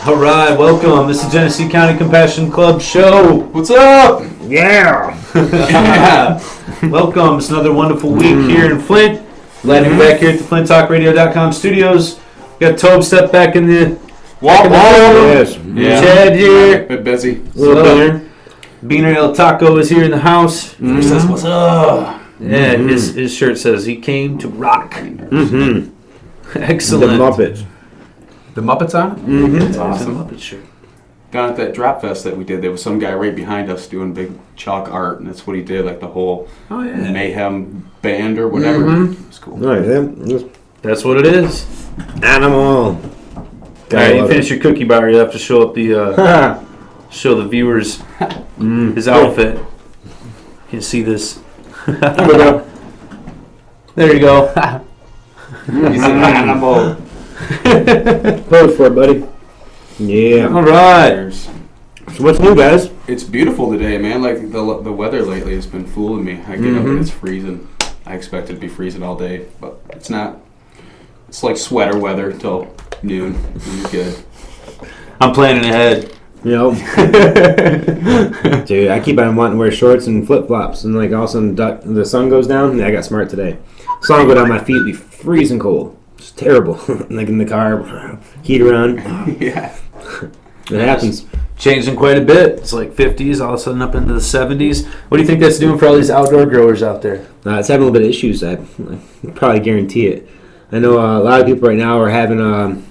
All right, welcome. This is Genesee County Compassion Club show. What's up? Yeah. Welcome. It's another wonderful week here in Flint. Glad to be back here at the FlintTalkRadio.com studios. Got Tobe step back in the Yes. Yeah. Chad here. A bit busy. Little Beaner. Beaner El Taco is here in the house. He says, "What's up?" Yeah, his shirt says he came to rock. Mm-hmm. Excellent. The Muppets. The Muppets on? Mm-hmm. That's The awesome. Muppet shirt. Down at that drop fest that we did, there was some guy right behind us doing big chalk art, and that's what he did, like the whole Mayhem band or whatever. It was cool. All right, That's what it is. animal. All right, you finish your cookie bar. You have to show up the show the viewers his outfit. You can see this. There you go. He's an animal. Pose for it, buddy. Yeah. All right. There's- So what's new, guys? It's beautiful today, man. Like the weather lately has been fooling me. I get up and it's freezing. I expect it to be freezing all day, but it's not. It's like sweater weather till noon. And you're good. I'm planning ahead. You know, dude, I keep on wanting to wear shorts and flip flops, and like all of a sudden the sun goes down. Yeah, I got smart today. Sun go down, my feet be freezing cold. It's terrible. Like in the car, heater on. Yeah. It happens. Changing quite a bit. It's like 50s, all of a sudden up into the 70s. What do you think that's doing for all these outdoor growers out there? It's having a little bit of issues. I probably guarantee it. I know a lot of people right now are having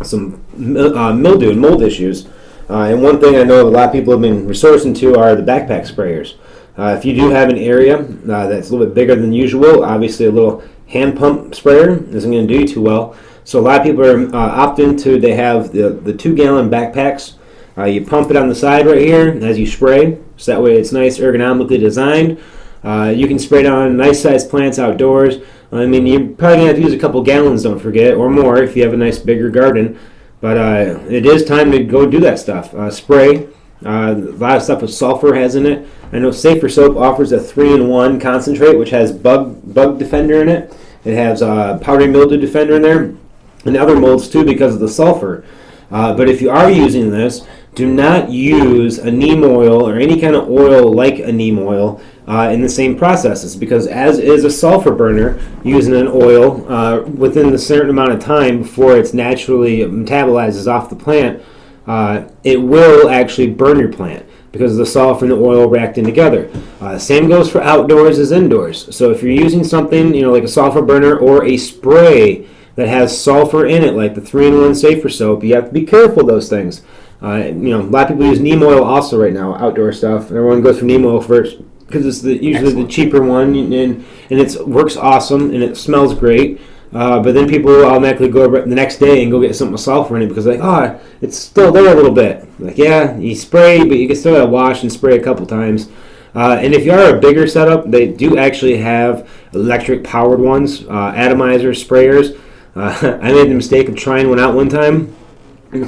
some mildew and mold issues. And one thing I know a lot of people have been resourcing to are the backpack sprayers. If you do have an area that's a little bit bigger than usual, obviously a little hand pump sprayer isn't going to do you too well. So a lot of people are opting to, they have the 2-gallon backpacks. You pump it on the side right here as you spray, so that way it's nice ergonomically designed. You can spray down nice sized plants outdoors. I mean, you're probably going to have to use a couple gallons, don't forget, or more if you have a nice bigger garden. But it is time to go do that stuff. Spray. A lot of stuff with sulfur has in it. I know Safer Soap offers a 3-in-1 concentrate, which has bug defender in it. It has powdery mildew defender in there, and other molds too because of the sulfur. But if you are using this, do not use a neem oil or any kind of oil like a neem oil in the same processes, because as is a sulfur burner, using an oil within a certain amount of time before it's naturally metabolizes off the plant, it will actually burn your plant because the sulfur and the oil reacting together. Same goes for outdoors as indoors. So if you're using something, like a sulfur burner or a spray that has sulfur in it, like the 3-in-1 Safer Soap, you have to be careful of those things. A lot of people use neem oil also right now, outdoor stuff. Everyone goes for neem oil first because it's usually the cheaper one, and it works awesome and it smells great. But then people will automatically go the next day and go get something with sulfur in it because it's still there a little bit. Like, yeah, you spray, but you can still wash and spray a couple times. And if you are a bigger setup, they do actually have electric powered ones, atomizers, sprayers. I made the mistake of trying one out one time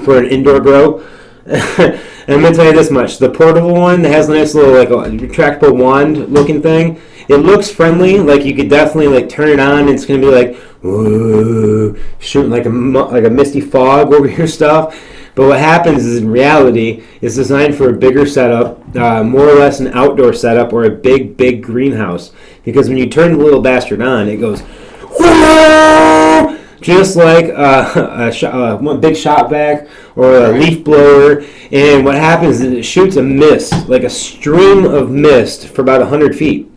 for an indoor grow. And I'm going to tell you this much. The portable one that has a nice little a retractable wand looking thing, it looks friendly. Like you could definitely turn it on and it's going to be like, whoa, shooting like a misty fog over your stuff. But what happens is in reality, it's designed for a bigger setup, more or less an outdoor setup or a big greenhouse. Because when you turn the little bastard on, it goes, whoa! Just like one big shop vac or a leaf blower, and what happens is it shoots a mist, like a stream of mist for about 100 feet.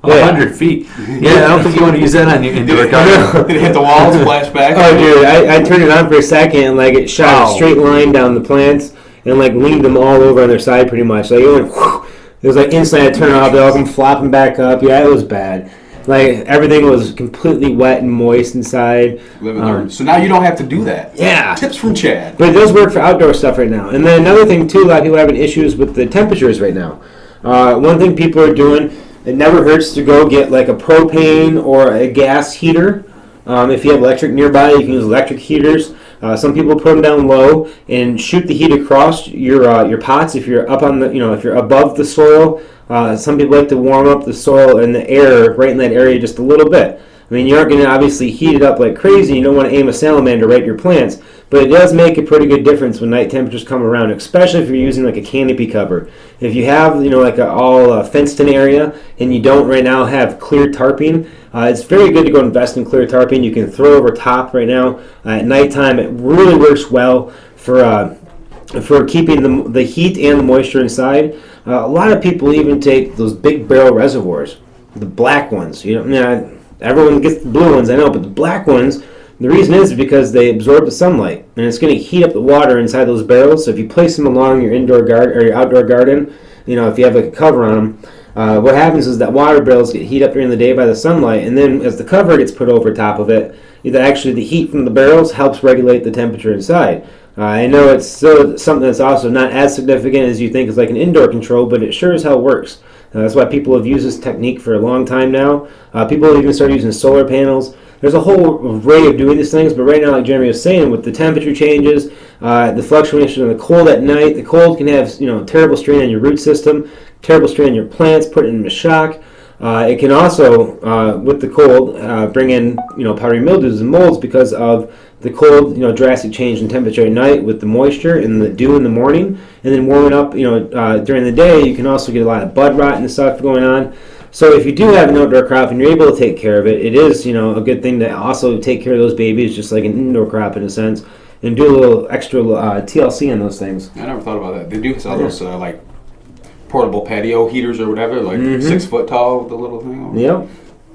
100 feet. Yeah, I don't think you want to use that on your indoor garden. Did it hit the wall, splash back? Oh, dude, I turned it on for a second, and it shot a straight line down the plants, and leaned them all over on their side pretty much. It went, whew, it was instantly I turned it off, they all come flopping back up. Yeah, it was bad. Everything was completely wet and moist inside. So now you don't have to do that. Yeah. Tips from Chad. But it does work for outdoor stuff right now. And then another thing, too, a lot of people are having issues with the temperatures right now. One thing people are doing, it never hurts to go get a propane or a gas heater. If you have electric nearby, you can use electric heaters. Some people put them down low and shoot the heat across your pots if you're up on the, if you're above the soil. Some people like to warm up the soil and the air right in that area just a little bit. I mean, you aren't going to obviously heat it up like crazy. You don't want to aim a salamander right at your plants, but it does make a pretty good difference when night temperatures come around, especially if you're using like a canopy cover. If you have, like a all fenced-in area and you don't right now have clear tarping, it's very good to go invest in clear tarping. You can throw over top right now at nighttime. It really works well for keeping the heat and the moisture inside. A lot of people even take those big barrel reservoirs, the black ones. Everyone gets the blue ones, I know, but the black ones, the reason is because they absorb the sunlight, and it's going to heat up the water inside those barrels. So if you place them along your indoor garden or your outdoor garden, if you have like a cover on them, what happens is that water barrels get heat up during the day by the sunlight, and then as the cover gets put over top of it, actually the heat from the barrels helps regulate the temperature inside. I know it's still something that's also not as significant as you think is like an indoor control, but it sure as hell works. That's why people have used this technique for a long time now. People have even started using solar panels. There's a whole array of doing these things, but right now, like Jeremy was saying, with the temperature changes, the fluctuation of the cold at night, the cold can have terrible strain on your root system, terrible strain on your plants, putting them into shock. It can also, with the cold, bring in powdery mildews and molds because of the cold, drastic change in temperature at night with the moisture and the dew in the morning, and then warming up, during the day. You can also get a lot of bud rot and stuff going on. So if you do have an outdoor crop and you're able to take care of it, it is a good thing to also take care of those babies, just like an indoor crop in a sense, and do a little extra TLC on those things. I never thought about that. They do sell those like portable patio heaters or whatever, like 6 foot tall, the little thing. Yep.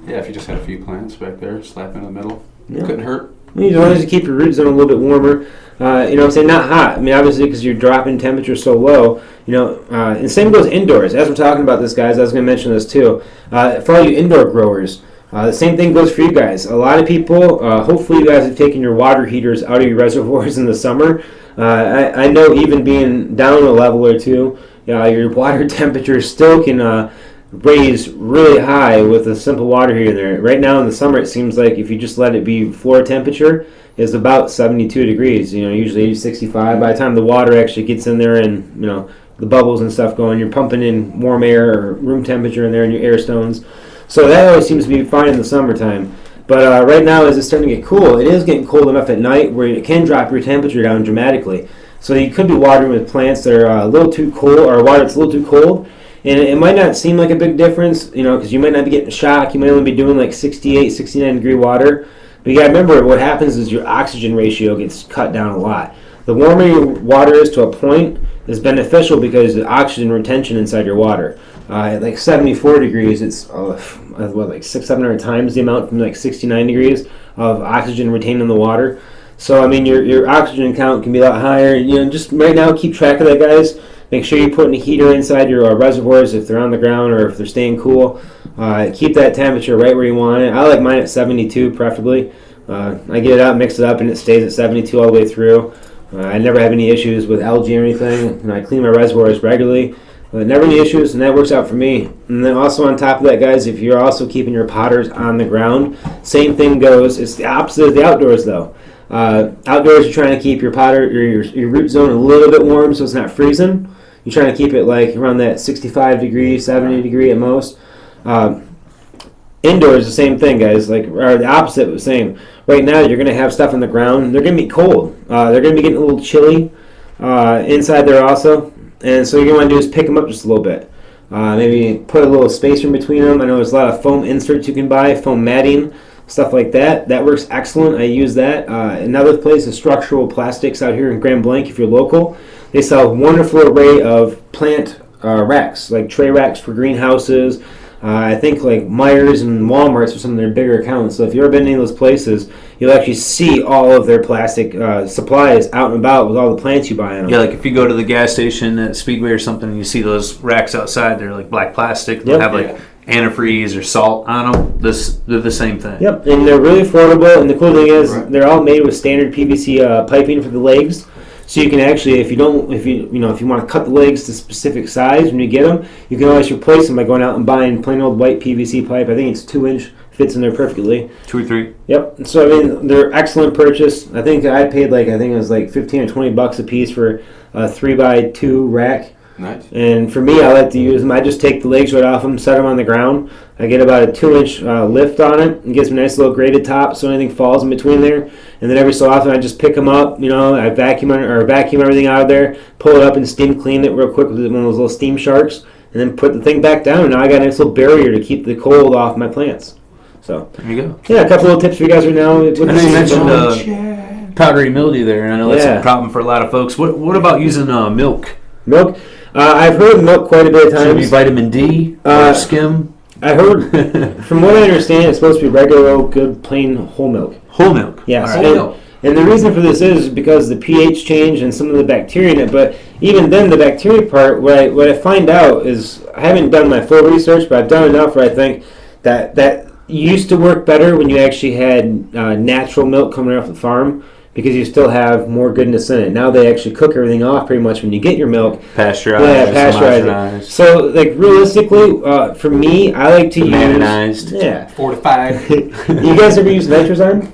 Yeah, if you just had a few plants back there, slap in the middle, couldn't hurt. As long as you keep your root zone a little bit warmer, not hot. I mean, obviously, because you're dropping temperature so low, and same goes indoors. As we're talking about this, guys, I was going to mention this too. For all you indoor growers, the same thing goes for you guys. A lot of people, hopefully you guys have taken your water heaters out of your reservoirs in the summer. I know even being down a level or two, your water temperature still can raise really high with a simple water heater there. Right now in the summer, it seems like if you just let it be floor temperature, is about 72 degrees. Usually 65. By the time the water actually gets in there and the bubbles and stuff going, you're pumping in warm air or room temperature in there in your air stones. So that always seems to be fine in the summertime. But right now, as it's starting to get cool, it is getting cold enough at night where it can drop your temperature down dramatically. So you could be watering with plants that are a little too cold, or water that's a little too cold. And it might not seem like a big difference, because you might not be getting a shock. You might only be doing like 68, 69 degree water. But you got to remember, what happens is your oxygen ratio gets cut down a lot. The warmer your water is to a point is beneficial because the oxygen retention inside your water. At like 74 degrees, it's like 600-700 times the amount from like 69 degrees of oxygen retained in the water. So I mean, your oxygen count can be a lot higher. Just right now, keep track of that, guys. Make sure you're putting a heater inside your reservoirs if they're on the ground or if they're staying cool. Keep that temperature right where you want it. I like mine at 72 preferably. I get it out, mix it up, and it stays at 72 all the way through. I never have any issues with algae or anything. I clean my reservoirs regularly. Never any issues, and that works out for me. And then also on top of that, guys, if you're also keeping your potters on the ground, same thing goes. It's the opposite of the outdoors, though. Outdoors, you're trying to keep your potter, your root zone a little bit warm so it's not freezing. You're trying to keep it like around that 65 degree, 70 degree at most. Indoors, the same thing, guys. Or the opposite, but the same. Right now, you're going to have stuff on the ground. They're going to be cold. They're going to be getting a little chilly inside there also. And so what you want to do is pick them up just a little bit. Maybe put a little spacer in between them. I know there's a lot of foam inserts you can buy, foam matting, stuff like that. That works excellent. I use that. Another place is Structural Plastics out here in Grand Blanc if you're local. They sell a wonderful array of plant racks, like tray racks for greenhouses. I think like Myers and Walmart's are some of their bigger accounts. So if you've ever been to any of those places, you'll actually see all of their plastic supplies out and about with all the plants you buy in them. Yeah, like if you go to the gas station at Speedway or something and you see those racks outside, they're like black plastic. They'll have like antifreeze or salt on them. They're the same thing. Yep, and they're really affordable. And the cool thing is they're all made with standard PVC piping for the legs. So you can actually, if you want to cut the legs to specific size when you get them, you can always replace them by going out and buying plain old white PVC pipe. I think it's 2-inch, fits in there perfectly. 2 or 3. Yep. So I mean, they're excellent purchase. I think I paid it was like $15 or $20 a piece for a 3x2 rack. Nice. And for me, I like to use them. I just take the legs right off them, set them on the ground. I get about a 2-inch lift on it and gives me a nice little graded top so anything falls in between there. And then every so often I just pick them up, I vacuum everything out of there, pull it up and steam clean it real quick with one of those little steam sharks, and then put the thing back down. And now I got a nice little barrier to keep the cold off my plants. So there you go. Yeah, a couple little tips for you guys right now. I know you mentioned powdery mildew there, and I know that's a problem for a lot of folks. What about using milk? Milk? I've heard of milk quite a bit of times. Should it be vitamin D or skim? I heard, from what I understand, it's supposed to be regular old good plain whole milk. Whole milk? Yes. Right. Whole milk. And the reason for this is because the pH change and some of the bacteria in it. But even then, the bacteria part, what I find out is, I haven't done my full research, but I've done enough where I think that used to work better when you actually had natural milk coming off the farm, because you still have more goodness in it. Now they actually cook everything off pretty much when you get your milk. Pasteurized. Yeah, pasteurized. So, realistically, for me, I like to use... Manonized. Yeah. Fortified. You guys ever use nitrozyme?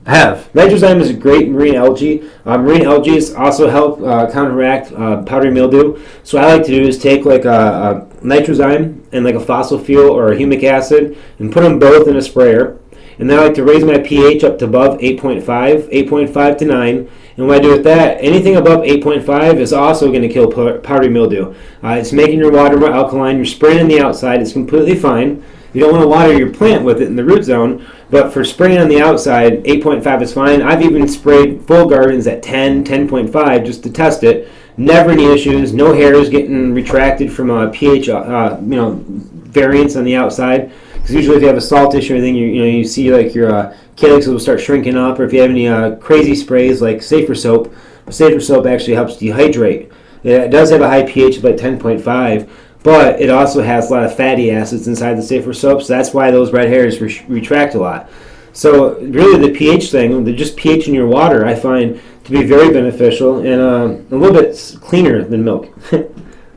I have. Nitrozyme is a great marine algae. Marine algae also help counteract powdery mildew. So what I like to do is take a nitrozyme and a fossil fuel or a humic acid and put them both in a sprayer. And then I like to raise my pH up to above 8.5 to 9. And what I do with that, anything above 8.5 is also going to kill powdery mildew. It's making your water more alkaline. You're spraying on the outside. It's completely fine. You don't want to water your plant with it in the root zone. But for spraying on the outside, 8.5 is fine. I've even sprayed full gardens at 10.5 just to test it. Never any issues. No hairs getting retracted from a pH variance on the outside. Because usually if you have a salt issue or anything, you see your calyx will start shrinking up. Or if you have any crazy sprays like Safer Soap, Safer Soap actually helps dehydrate. It does have a high pH of 10.5, but it also has a lot of fatty acids inside the Safer Soap, so that's why those red hairs retract a lot. So really the pH thing, just pH in your water, I find to be very beneficial and a little bit cleaner than milk.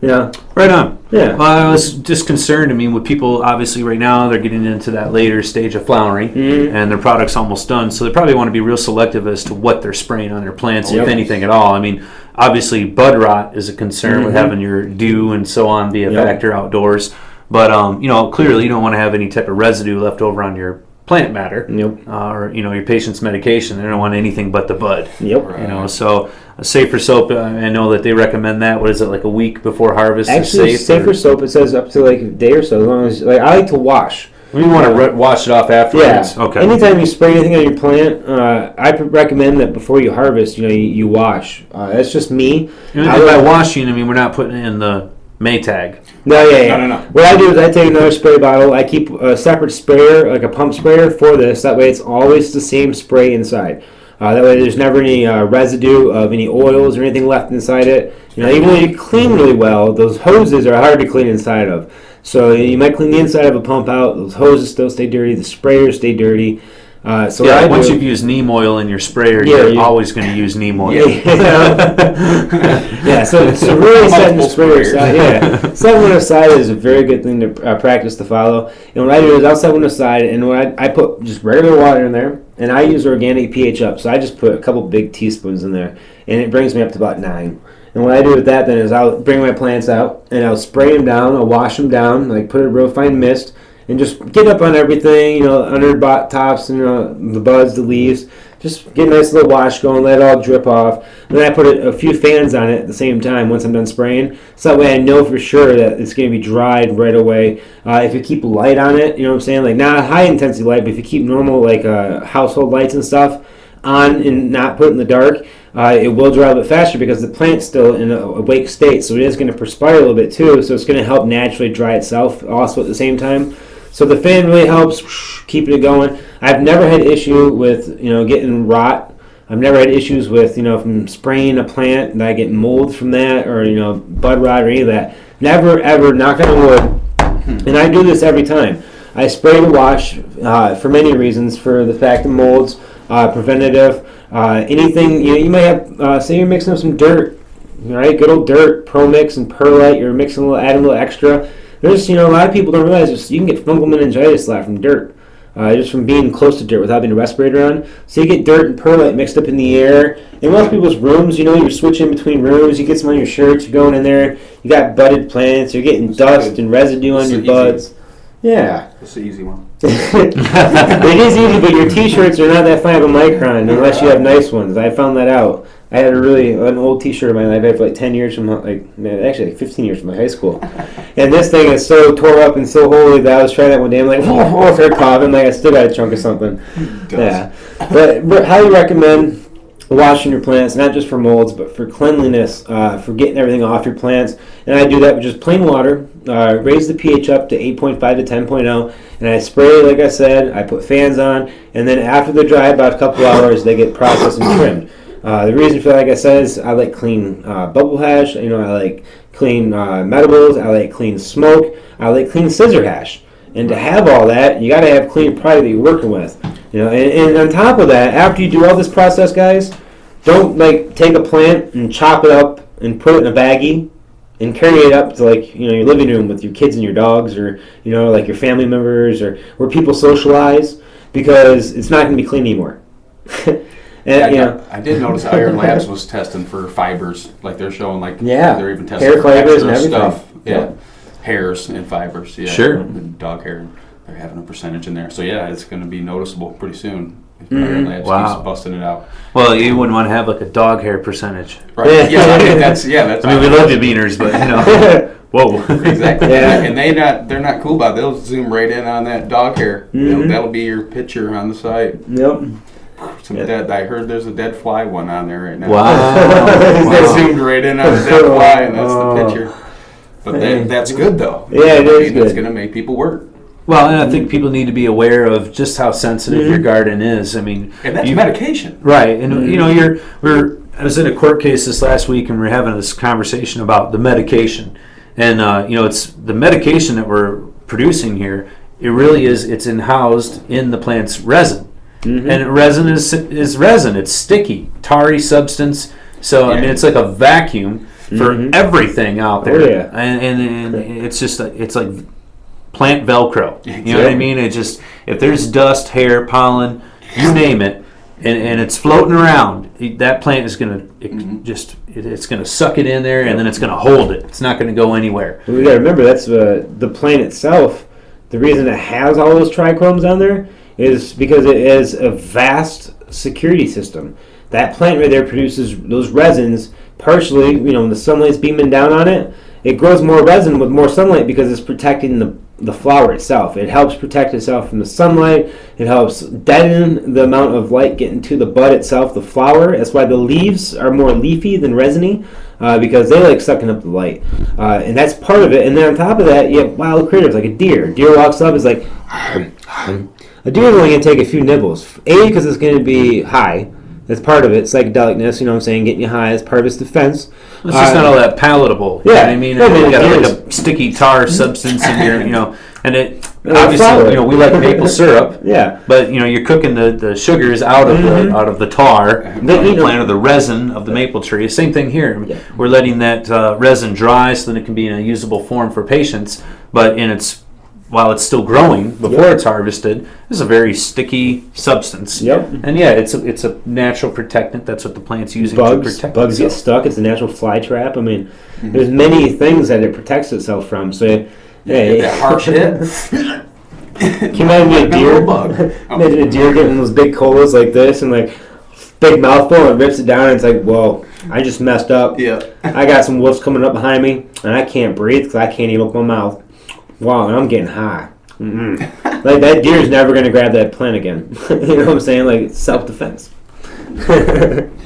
Yeah. Right on. Yeah. Well, I was just concerned. With people, obviously, right now, they're getting into that later stage of flowering, and their product's almost done. So they probably want to be real selective as to what they're spraying on their plants, if anything at all. Obviously, bud rot is a concern with having your dew and so on be a factor outdoors. But, clearly, you don't want to have any type of residue left over on your plant matter, or your patient's medication. They don't want anything but the bud. So a Safer Soap, I know that they recommend that. What is it, a week before harvest? Actually, is safe, Safer Soap, it says up to a day or so. As long as I like to wash. We want to wash it off afterwards. Yeah. Okay. Anytime you spray anything on your plant, I recommend that before you harvest, you wash. That's just me. And by washing, we're not putting it in the Maytag. No. What I do is I take another spray bottle. I keep a separate sprayer, like a pump sprayer for this. That way it's always the same spray inside. That way there's never any residue of any oils or anything left inside it. Even though you clean really well, those hoses are hard to clean inside of. So you might clean the inside of a pump out. Those hoses still stay dirty. The sprayers stay dirty. Once you've used neem oil in your sprayer, you're always going to use neem oil. So really setting the sprayer aside. Setting one aside is a very good thing to practice to follow. And what I do is I'll set one aside, and I put just regular water in there, and I use organic pH up. So I just put a couple big teaspoons in there, and it brings me up to about 9. And what I do with that then is I'll bring my plants out, and I'll spray them down, I'll wash them down, put a real fine mist, and just get up on everything, under the tops and the buds, the leaves. Just get a nice little wash going, let it all drip off. And then I put a few fans on it at the same time once I'm done spraying. So that way I know for sure that it's going to be dried right away. If you keep light on it, not high intensity light, but if you keep normal household lights and stuff on and not put in the dark, it will dry a bit faster because the plant's still in a awake state. So it is going to perspire a little bit too. So it's going to help naturally dry itself also at the same time. So the fan really helps keeping it going. I've never had issue with getting rot. I've never had issues with from spraying a plant and I get mold from that or bud rot or any of that. Never ever, knock on wood. And I do this every time. I spray the wash for many reasons. For the fact of molds, preventative, anything you might have. Say you're mixing up some dirt, right? Good old dirt, Pro Mix and Perlite. You're mixing adding a little extra. There's, a lot of people don't realize this. You can get fungal meningitis a lot from dirt. just from being close to dirt without having a respirator on. So you get dirt and perlite mixed up in the air. In most people's rooms, you're switching between rooms. You get some on your shirts. You're going in there. You got budded plants. You're getting dust and residue on your buds. Yeah. That's the easy one. It is easy, but your T-shirts are not that fine of a micron unless you have nice ones. I found that out. I had an old T-shirt of mine I've had for 10 years from, 15 years from my high school. And this thing is so tore up and so holy that I was trying that one day. I'm like, I started coughing. I still got a chunk of something. Yeah. But highly recommend washing your plants, not just for molds, but for cleanliness, for getting everything off your plants. And I do that with just plain water, raise the pH up to 8.5 to 10.0, and I spray, like I said, I put fans on, and then after they're dry, about a couple hours, they get processed and trimmed. The reason for that, like I said, is I like clean bubble hash, I like clean medibles, I like clean smoke, I like clean scissor hash. And to have all that, you got to have clean product that you're working with. And on top of that, after you do all this process, guys, don't take a plant and chop it up and put it in a baggie and carry it up to your living room with your kids and your dogs, or your family members, or where people socialize, because it's not going to be clean anymore. I did notice Iron Labs was testing for fibers, they're showing they're even testing hair for fibers and extra everything. stuff. Yeah, hairs and fibers. Yeah, sure. And dog hair, they're having a percentage in there. So yeah, it's going to be noticeable pretty soon. If Iron Labs keeps busting it out. Well, you wouldn't want to have a dog hair percentage, right? Yeah, that's. We love you, beaners, but whoa. Exactly. Yeah. And they're not cool about it. They'll zoom right in on that dog hair. That'll be your picture on the site. Yep. I heard there's a dead fly one on there right now. Wow. They zoomed right in on the dead fly, and that's the picture. But that's good, though. Yeah, it is good. It's going to make people work. Well, and I think people need to be aware of just how sensitive your garden is. I mean, and that's medication, right? And I was in a court case this last week, and we're having this conversation about the medication, and it's the medication that we're producing here. It really is. It's housed in the plant's resin. And resin is resin. It's sticky, tarry substance. So I mean, it's like a vacuum for everything out there. Oh, yeah. And it's just it's like plant Velcro. You know what I mean? It just, if there's dust, hair, pollen, you name it, and it's floating around, that plant is gonna it's gonna suck it in there, and then it's gonna hold it. It's not gonna go anywhere. We gotta remember that's the plant itself. The reason it has all those trichomes on there is because it is a vast security system. That plant right there produces those resins partially, when the sunlight's beaming down on it, it grows more resin with more sunlight because it's protecting the flower itself. It helps protect itself from the sunlight. It helps deaden the amount of light getting to the bud itself, the flower. That's why the leaves are more leafy than resiny, because they like sucking up the light. And that's part of it. And then on top of that, you have wild critters like a deer. Deer walks up, is like, a deer is only going to take a few nibbles. A, because it's going to be high. That's part of it. Psychedelicness, getting you high is part of its defense. It's just not all that palatable. Yeah. You know what I mean? You got like a sticky tar substance in your, and it obviously, we like maple syrup. Yeah. But you're cooking the sugars out of the tar, the plant of the resin of the maple tree. Same thing here. Yeah. We're letting that resin dry so that it can be in a usable form for patients. But while it's still growing before it's harvested, this is a very sticky substance. Yep. And it's a natural protectant. That's what the plant's using to protect bugs get stuck. It's a natural fly trap. I mean, there's many things that it protects itself from. So, that harsh hit. Can you imagine a deer? Imagine a deer getting those big colas like this and big mouthful and rips it down and it's like, whoa, I just messed up. Yeah. I got some wolves coming up behind me and I can't breathe because I can't even open my mouth. Wow, and I'm getting high. That deer's never going to grab that plant again. You know what I'm saying? It's self-defense.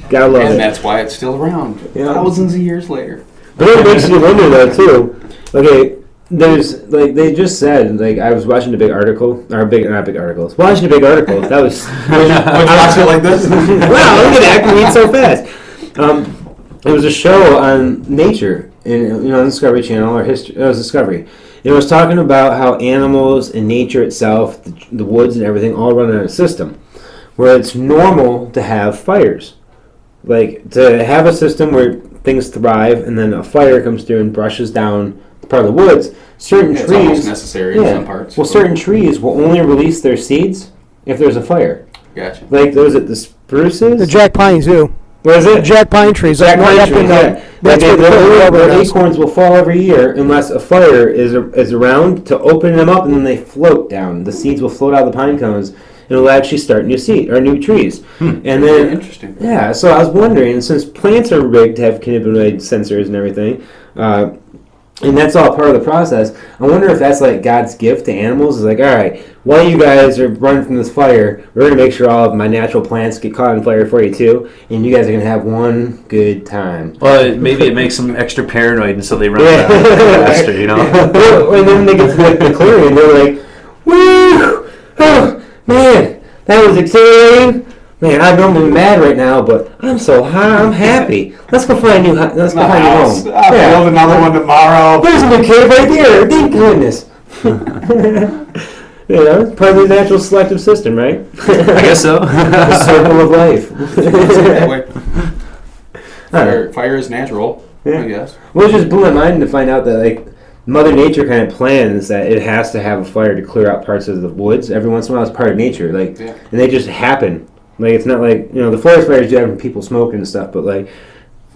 Gotta love it. And that's why it's still around thousands of years later. But it makes you wonder, though, too. Okay, there's, they just said, I was watching a big article, not big articles. Watching a big article. That was... I watched it like this. Wow, look at that. I can read so fast. It was a show on nature, on the Discovery Channel, or history. It was Discovery. It was talking about how animals and nature itself, the woods and everything, all run in a system where it's normal to have fires. To have a system where things thrive and then a fire comes through and brushes down part of the woods. Certain It's almost trees necessary in some parts. Well, certain trees will only release their seeds if there's a fire. Gotcha. Like those at the spruces. The jack pines do. What is it? Jack pine trees. Jack Like, pine up trees. in, Yeah. that's Like where the their rubber is. acorns will fall every year unless a fire is around to open them up, and then they float down. The seeds will float out of the pine cones, and it'll actually start new trees. And then Interesting. yeah, so I was wondering, since plants are rigged to have cannabinoid sensors and everything, and that's all part of the process, I wonder if that's like God's gift to animals. It's like, all right, while you guys are running from this fire, we're going to make sure all of my natural plants get caught on fire for you too, and you guys are going to have one good time. Well, maybe it makes them extra paranoid, and so they run faster, you know? And then they get to like, the clearing, and they're like, woo! Oh, man, that was exhilarating. Man, I'm normally mad right now, but I'm so high, I'm happy. Let's go find a new home. I'll build another one tomorrow. There's a new cave right there. Thank goodness. You know, it's part of the natural selective system, right? I guess so. The circle of life. That way. Fire is natural, I guess. Well, it just blew my mind to find out that like Mother Nature kind of plans that it has to have a fire to clear out parts of the woods every once in a while. It's part of nature, like, and they just happen. Like, it's not like, you know, the forest fires do have from people smoking and stuff, but like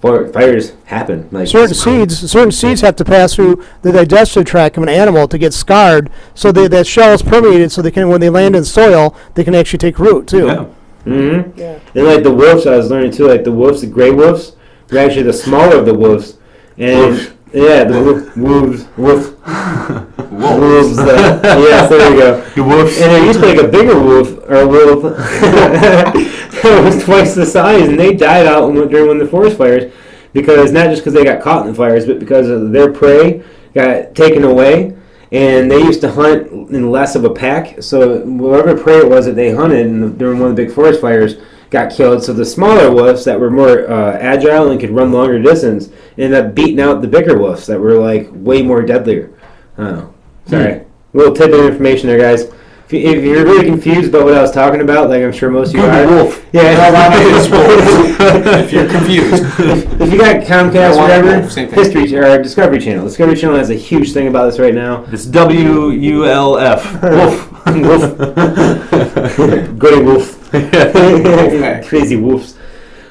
fires happen. Like Certain seeds have to pass through the digestive tract of an animal to get scarred, so that shell is permeated, so they can, when they land in soil, they can actually take root too. Yeah. Mm-hmm. Yeah. And like the wolves, I was learning too. Like the wolves, the gray wolves, are actually the smaller of the wolves. And yeah, the wolves. Wolves. Yes, there you go. The wolves. And there used to be like a bigger wolf or a wolf. It was twice the size, and they died out during one of the forest fires because not just because they got caught in the fires, but because of their prey got taken away. And they used to hunt in less of a pack, so whatever prey it was that they hunted during one of the big forest fires got killed. So the smaller wolves that were more agile and could run longer distance ended up beating out the bigger wolves that were like way more deadlier. Oh, sorry. A little tidbit of information there, guys. If you're really confused about what I was talking about, like I'm sure most of you are. Wolf. Yeah. If you're confused. If you got Comcast or whatever, Wolf, same thing. History or Discovery Channel. Discovery Channel has a huge thing about this right now. It's WULF. Wolf. Wolf. Goody wolf. Crazy wolves.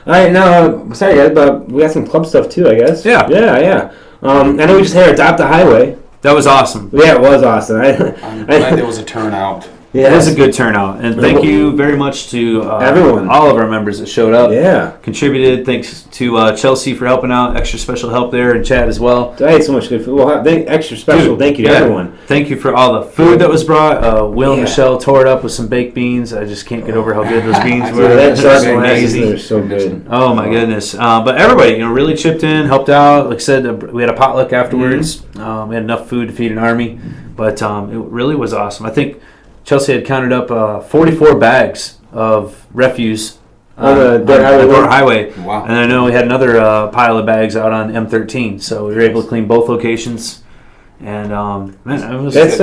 All right, now, sorry guys, but we got some club stuff too, I guess. Yeah. Yeah. I know we just had Adopt the Highway. That was awesome. Yeah, it was awesome. I'm glad there was a turnout. Yeah, it was a good turnout, and thank you very much to everyone, all of our members that showed up. Yeah, contributed. Thanks to Chelsea for helping out. Extra special help there, and Chad as well. I had so much good food. Well, extra special. Thank you to everyone. Thank you for all the food that was brought. Will and Michelle tore it up with some baked beans. I just can't get over how good those beans were. That's amazing. They're so good. Oh my goodness! But everybody, really chipped in, helped out. Like I said, we had a potluck afterwards. We had enough food to feed an army, but it really was awesome. I think Chelsea had counted up 44 bags of refuse on the Dirt Highway. Wow. And I know we had another pile of bags out on M13, so we were able to clean both locations. And man, it was that's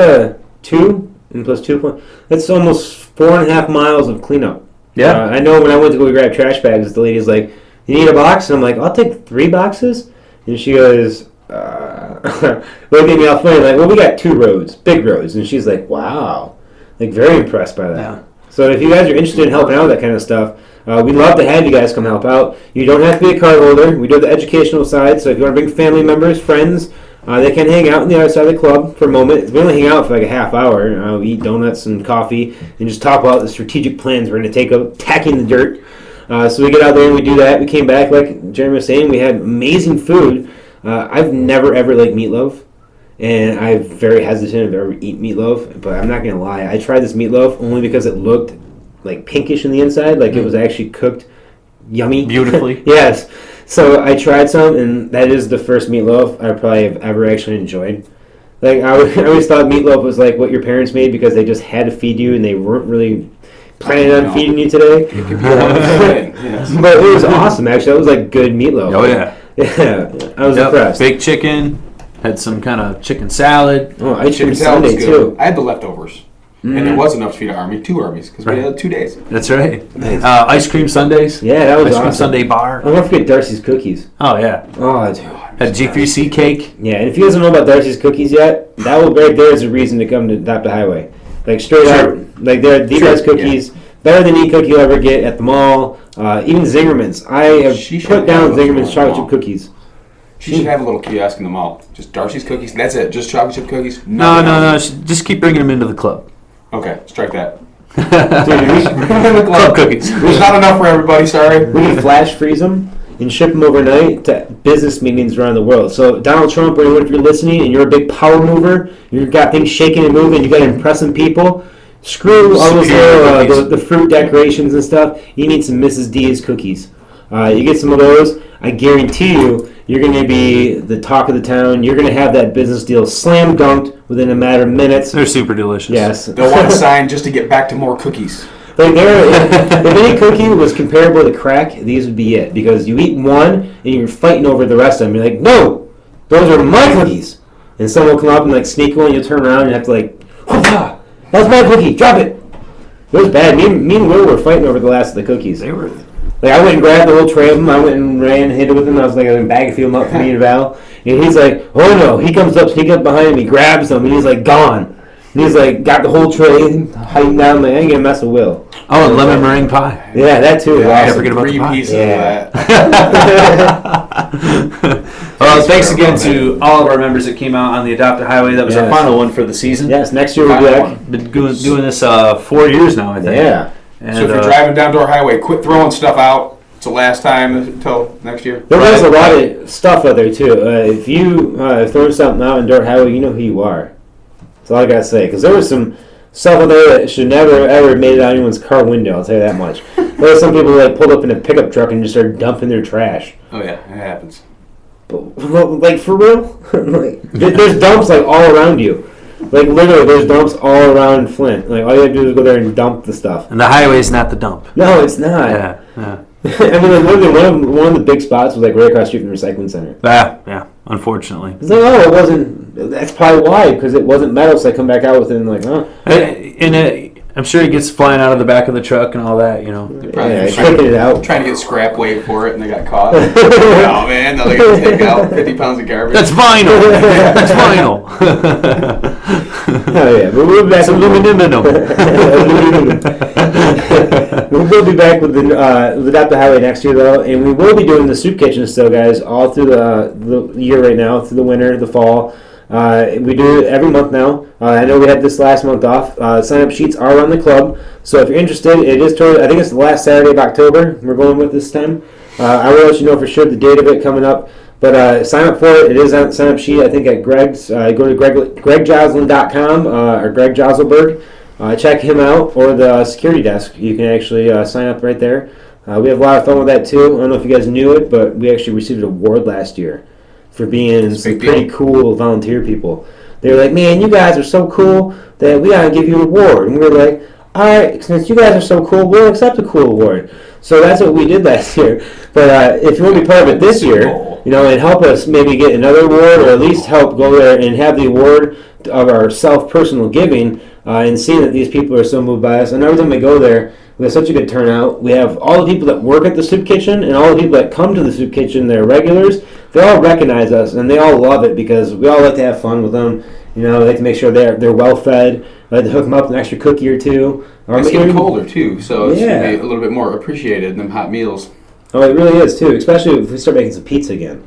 2 and plus 2. That's almost 4.5 miles of cleanup. Yeah. I know when I went to go grab trash bags, the lady's like, "You need a box?" And I'm like, "I'll take 3 boxes." And she goes, look at me all funny, like, "Well, we got 2 roads, big roads." And she's like, "Wow." Like, very impressed by that. Yeah. So if you guys are interested in helping out with that kind of stuff, we'd love to have you guys come help out. You don't have to be a card holder. We do the educational side, so if you want to bring family members, friends, they can hang out on the other side of the club for a moment. We only hang out for like a half hour. We eat donuts and coffee and just talk about the strategic plans we're going to take up attacking the dirt. So we get out there and we do that. We came back, like Jeremy was saying, we had amazing food. I've never ever liked meatloaf. And I'm very hesitant to ever eat meatloaf, but I'm not going to lie. I tried this meatloaf only because it looked like pinkish on the inside, like it was actually cooked yummy. Beautifully. Yes. So I tried some, and that is the first meatloaf I probably have ever actually enjoyed. Like, I always thought meatloaf was like what your parents made because they just had to feed you, and they weren't really planning on feeding you today. It could be one thing. Yes. But it was awesome, actually. That was like good meatloaf. Oh, yeah. Yeah. I was impressed. Baked chicken. Had some kind of chicken salad. Oh, ice cream salad sundae too. I had the leftovers, and there was enough to feed an army, 2 armies, because we had 2 days. That's right. Ice cream sundaes. Yeah, that was ice awesome. cream sundae bar. I won't forget Darcy's cookies. Oh yeah. Oh, dude. Had G3C cake. Yeah, and if you guys don't know about Darcy's Cookies yet, that will right there is a reason to come to Adopt a Highway. Like straight up, like they're the best cookies, better than any cookie you'll ever get at the mall. Even Zingerman's. I have put down Zingerman's chocolate chip cookies. She should have a little kiosk in the mall. Just Darcy's Cookies. That's it. Just chocolate chip cookies. No. Just keep bringing them into the club. Okay, strike that. Dude, club cookies. There's not enough for everybody. Sorry. We can flash freeze them and ship them overnight to business meetings around the world. So Donald Trump, or anyone, if you're listening and you're a big power mover, you've got things shaking and moving, you got to impress some people. Screw all those the fruit decorations and stuff. You need some Mrs. D's cookies. You get some of those, I guarantee you're going to be the talk of the town. You're going to have that business deal slam dunked within a matter of minutes. They're super delicious. Yes. They'll want a sign just to get back to more cookies. Like if any cookie was comparable to crack, these would be it. Because you eat one and you're fighting over the rest of them. You're like, no, those are my cookies. And someone will come up and like sneak one. You'll turn around and have to like, that was my cookie. Drop it. It was bad. Me and Will were fighting over the last of the cookies. They were. Like I went and grabbed the whole tray of them. I went and ran and hit it with him. I was like, I was bag of them up for me and Val. And he's like, oh no. He comes up, sneak up behind me, grabs them, and he's like, gone. And he's like, got the whole tray, hiding down. Like, I ain't gonna mess with Will. Oh, and lemon meringue pie. Yeah, that too. Yeah, I Awesome. forget about the pie. Pieces of that. Well, thanks again to all of our members that came out on the Adopt a Highway. That was our final one for the season. Yes, next year we'll be back. Been doing this 4 years now, I think. Yeah. And, So if you're driving down Door Highway, quit throwing stuff out. It's the last time until next year. There's a lot of stuff out there too. If you throw something out in Dirt Highway, you know who you are. That's all I gotta say. Because there was some stuff out there that should never ever made it out anyone's car window. I'll tell you that much. There were some people who like pulled up in a pickup truck and just started dumping their trash. Oh yeah, it happens. But, like for real, like, there's dumps like all around you. Like literally, there's dumps all around Flint. Like all you have to do is go there and dump the stuff. And the highway is not the dump. No, it's not. Yeah. I mean, like, literally, one of the big spots was like right across the street from the recycling center. Yeah. Unfortunately. It's like, oh, it wasn't. That's probably why, because it wasn't metal. So I come back out with it and like, oh. I'm sure he gets flying out of the back of the truck and all that, you know. Yeah, kicking it out. Trying to get scrap weight for it, and they got caught. Oh man, now they got to take out 50 pounds of garbage. That's vinyl. That's vinyl. Oh yeah, but we'll be back. It's aluminum. We will be back with the Adopt the Highway next year though, and we will be doing the soup kitchen still, guys, all through the year right now, through the winter, the fall. We do it every month now. I know we had this last month off. Sign-up sheets are on the club, so if you're interested, it is toward, I think it's the last Saturday of October we're going with this time. I will let you know for sure the date of it coming up, but sign up for it. It is on the sign-up sheet, I think, at Greg's. Go to gregjoslin.com or Greg Joselberg. Check him out, or the security desk. You can actually sign up right there. We have a lot of fun with that, too. I don't know if you guys knew it, but we actually received an award last year for being some pretty cool volunteer people. They were like, man, you guys are so cool that we gotta give you an award. And we were like, all right, since you guys are so cool, we'll accept a cool award. So that's what we did last year. But if you want to be part of it this year, you know, and help us maybe get another award, or at least help go there and have the award of our self-personal giving, and seeing that these people are so moved by us. And every time we go there, we have such a good turnout. We have all the people that work at the soup kitchen and all the people that come to the soup kitchen, they're regulars. They all recognize us, and they all love it because we all like to have fun with them. You know, we like to make sure they're well fed. We like to hook them up with an extra cookie or two. It's getting colder too, so it's going to be a little bit more appreciated than hot meals. Oh, it really is too, especially if we start making some pizza again.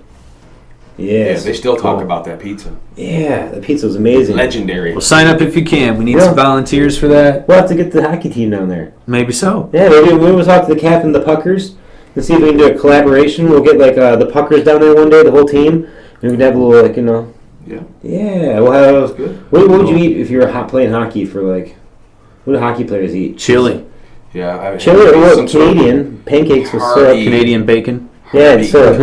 Yes. Yeah, they still talk about that pizza. Yeah, the pizza was amazing. Legendary. Well, sign up if you can. We need some volunteers for that. We'll have to get the hockey team down there. Maybe so. Yeah, maybe we'll talk to the captain of the Puckers and see if we can do a collaboration. We'll get like the Puckers down there one day, the whole team, and we can have a little like, you know. Yeah. Yeah, we'll have. What would you eat if you were playing hockey for like? What do hockey players eat? Chili. Yeah, chili or Canadian pancakes with syrup. Canadian bacon. Yeah, and syrup.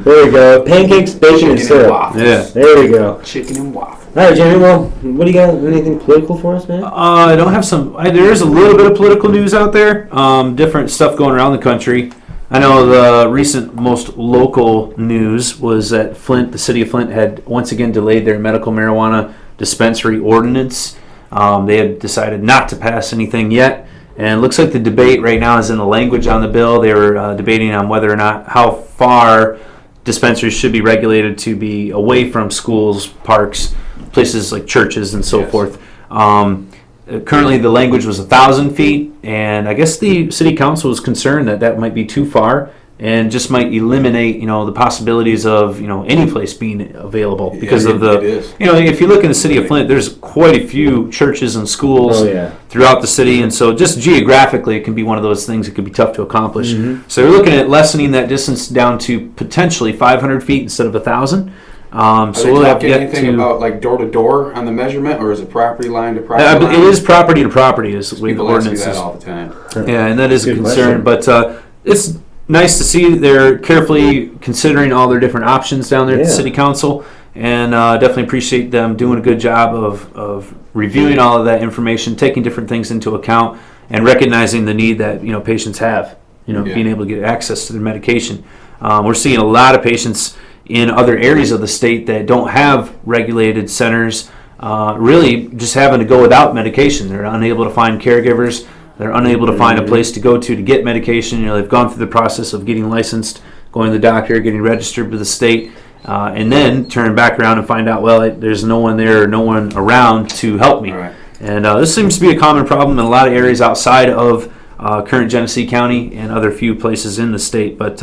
There we go. Pancakes, bacon, and syrup. Yeah. There we go. Chicken and waffle. All right, Jamie. Well, what do you got? Anything political for us, man? I don't have some. There is a little bit of political news out there. Different stuff going around the country. I know the recent most local news was that the city of Flint, had once again delayed their medical marijuana dispensary ordinance. They have decided not to pass anything yet. And it looks like the debate right now is in the language on the bill. They were debating on whether or not how far dispensaries should be regulated to be away from schools, parks, places like churches and so forth. Currently, the language was 1,000 feet, and I guess the city council was concerned that that might be too far and just might eliminate, the possibilities of, any place being available because of the, it is. If you look in the city of Flint, there's quite a few churches and schools throughout the city, and so just geographically, it can be one of those things that could be tough to accomplish. So we're looking at lessening that distance down to potentially 500 feet instead of 1,000. So we'll have to get anything about like door to door on the measurement, or is it property line to property line? It is property to property. Is the way the People ordinance ask me is. that all the time. Yeah, and that is a Good concern. But it's nice to see they're carefully considering all their different options down there at the city council, and definitely appreciate them doing a good job of reviewing all of that information, taking different things into account, and recognizing the need that patients have. Being able to get access to their medication. We're seeing a lot of patients in other areas of the state that don't have regulated centers, really just having to go without medication. They're unable to find caregivers. They're unable to find a place to go to get medication. They've gone through the process of getting licensed, going to the doctor, getting registered with the state, and then turn back around and find out, well, there's no one there or no one around to help me. Right. And this seems to be a common problem in a lot of areas outside of current Genesee County and other few places in the state. But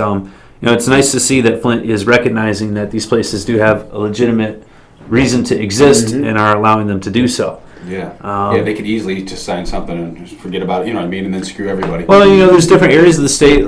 it's nice to see that Flint is recognizing that these places do have a legitimate reason to exist and are allowing them to do so. Yeah, they could easily just sign something and just forget about it, and then screw everybody. Well, there's different areas of the state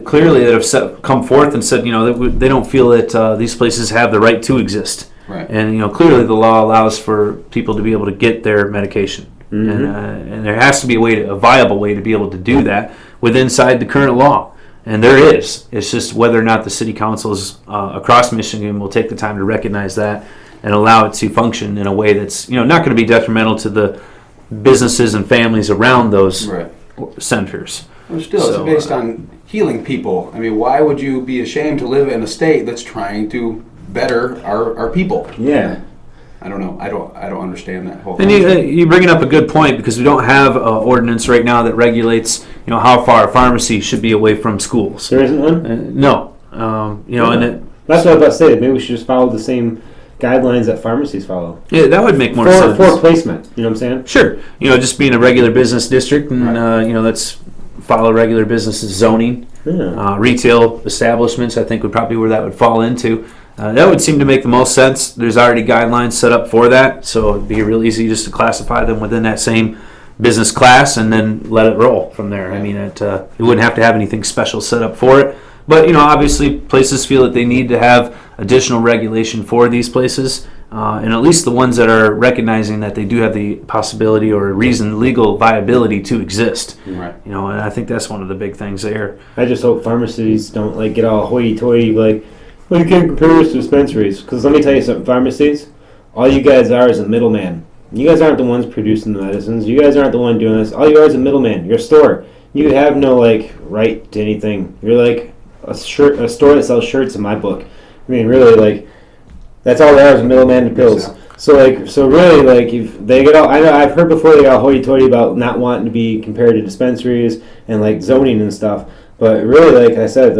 clearly that have come forth and said, that they don't feel that these places have the right to exist. Right. And, clearly the law allows for people to be able to get their medication. And there has to be a viable way to be able to do that inside the current law. And there is. It's just whether or not the city councils across Michigan will take the time to recognize that and allow it to function in a way that's not going to be detrimental to the businesses and families around those centers. Well, still, it's based on healing people. I mean, why would you be ashamed to live in a state that's trying to better our people? Yeah. I don't know. I don't understand that whole And thing. you bring up a good point, because we don't have an ordinance right now that regulates how far a pharmacy should be away from schools. There isn't one? No. And that's what I was about to say. Maybe we should just follow the same guidelines that pharmacies follow. Yeah, that would make more sense. For placement, you know what I'm saying? Sure. Just being a regular business district, and let's follow regular business zoning. Yeah. Retail establishments, I think, would probably where that would fall into. That would seem to make the most sense. There's already guidelines set up for that, so it'd be real easy just to classify them within that same business class and then let it roll from there. I mean, it wouldn't have to have anything special set up for it. But, obviously places feel that they need to have additional regulation for these places, and at least the ones that are recognizing that they do have the possibility or legal viability to exist. Right. And I think that's one of the big things there. I just hope pharmacies don't get all hoity-toity, well, you can't compare us to dispensaries. Because let me tell you something, pharmacies, all you guys are is a middleman. You guys aren't the ones producing the medicines. You guys aren't the one doing this. All you are is a middleman. You're a store. You have no right to anything. You're like a store that sells shirts in my book. I mean, really, that's all they are is a middleman to pills. So really, if they get all, I've heard before they got hoity-toity about not wanting to be compared to dispensaries and zoning and stuff. But really, like I said,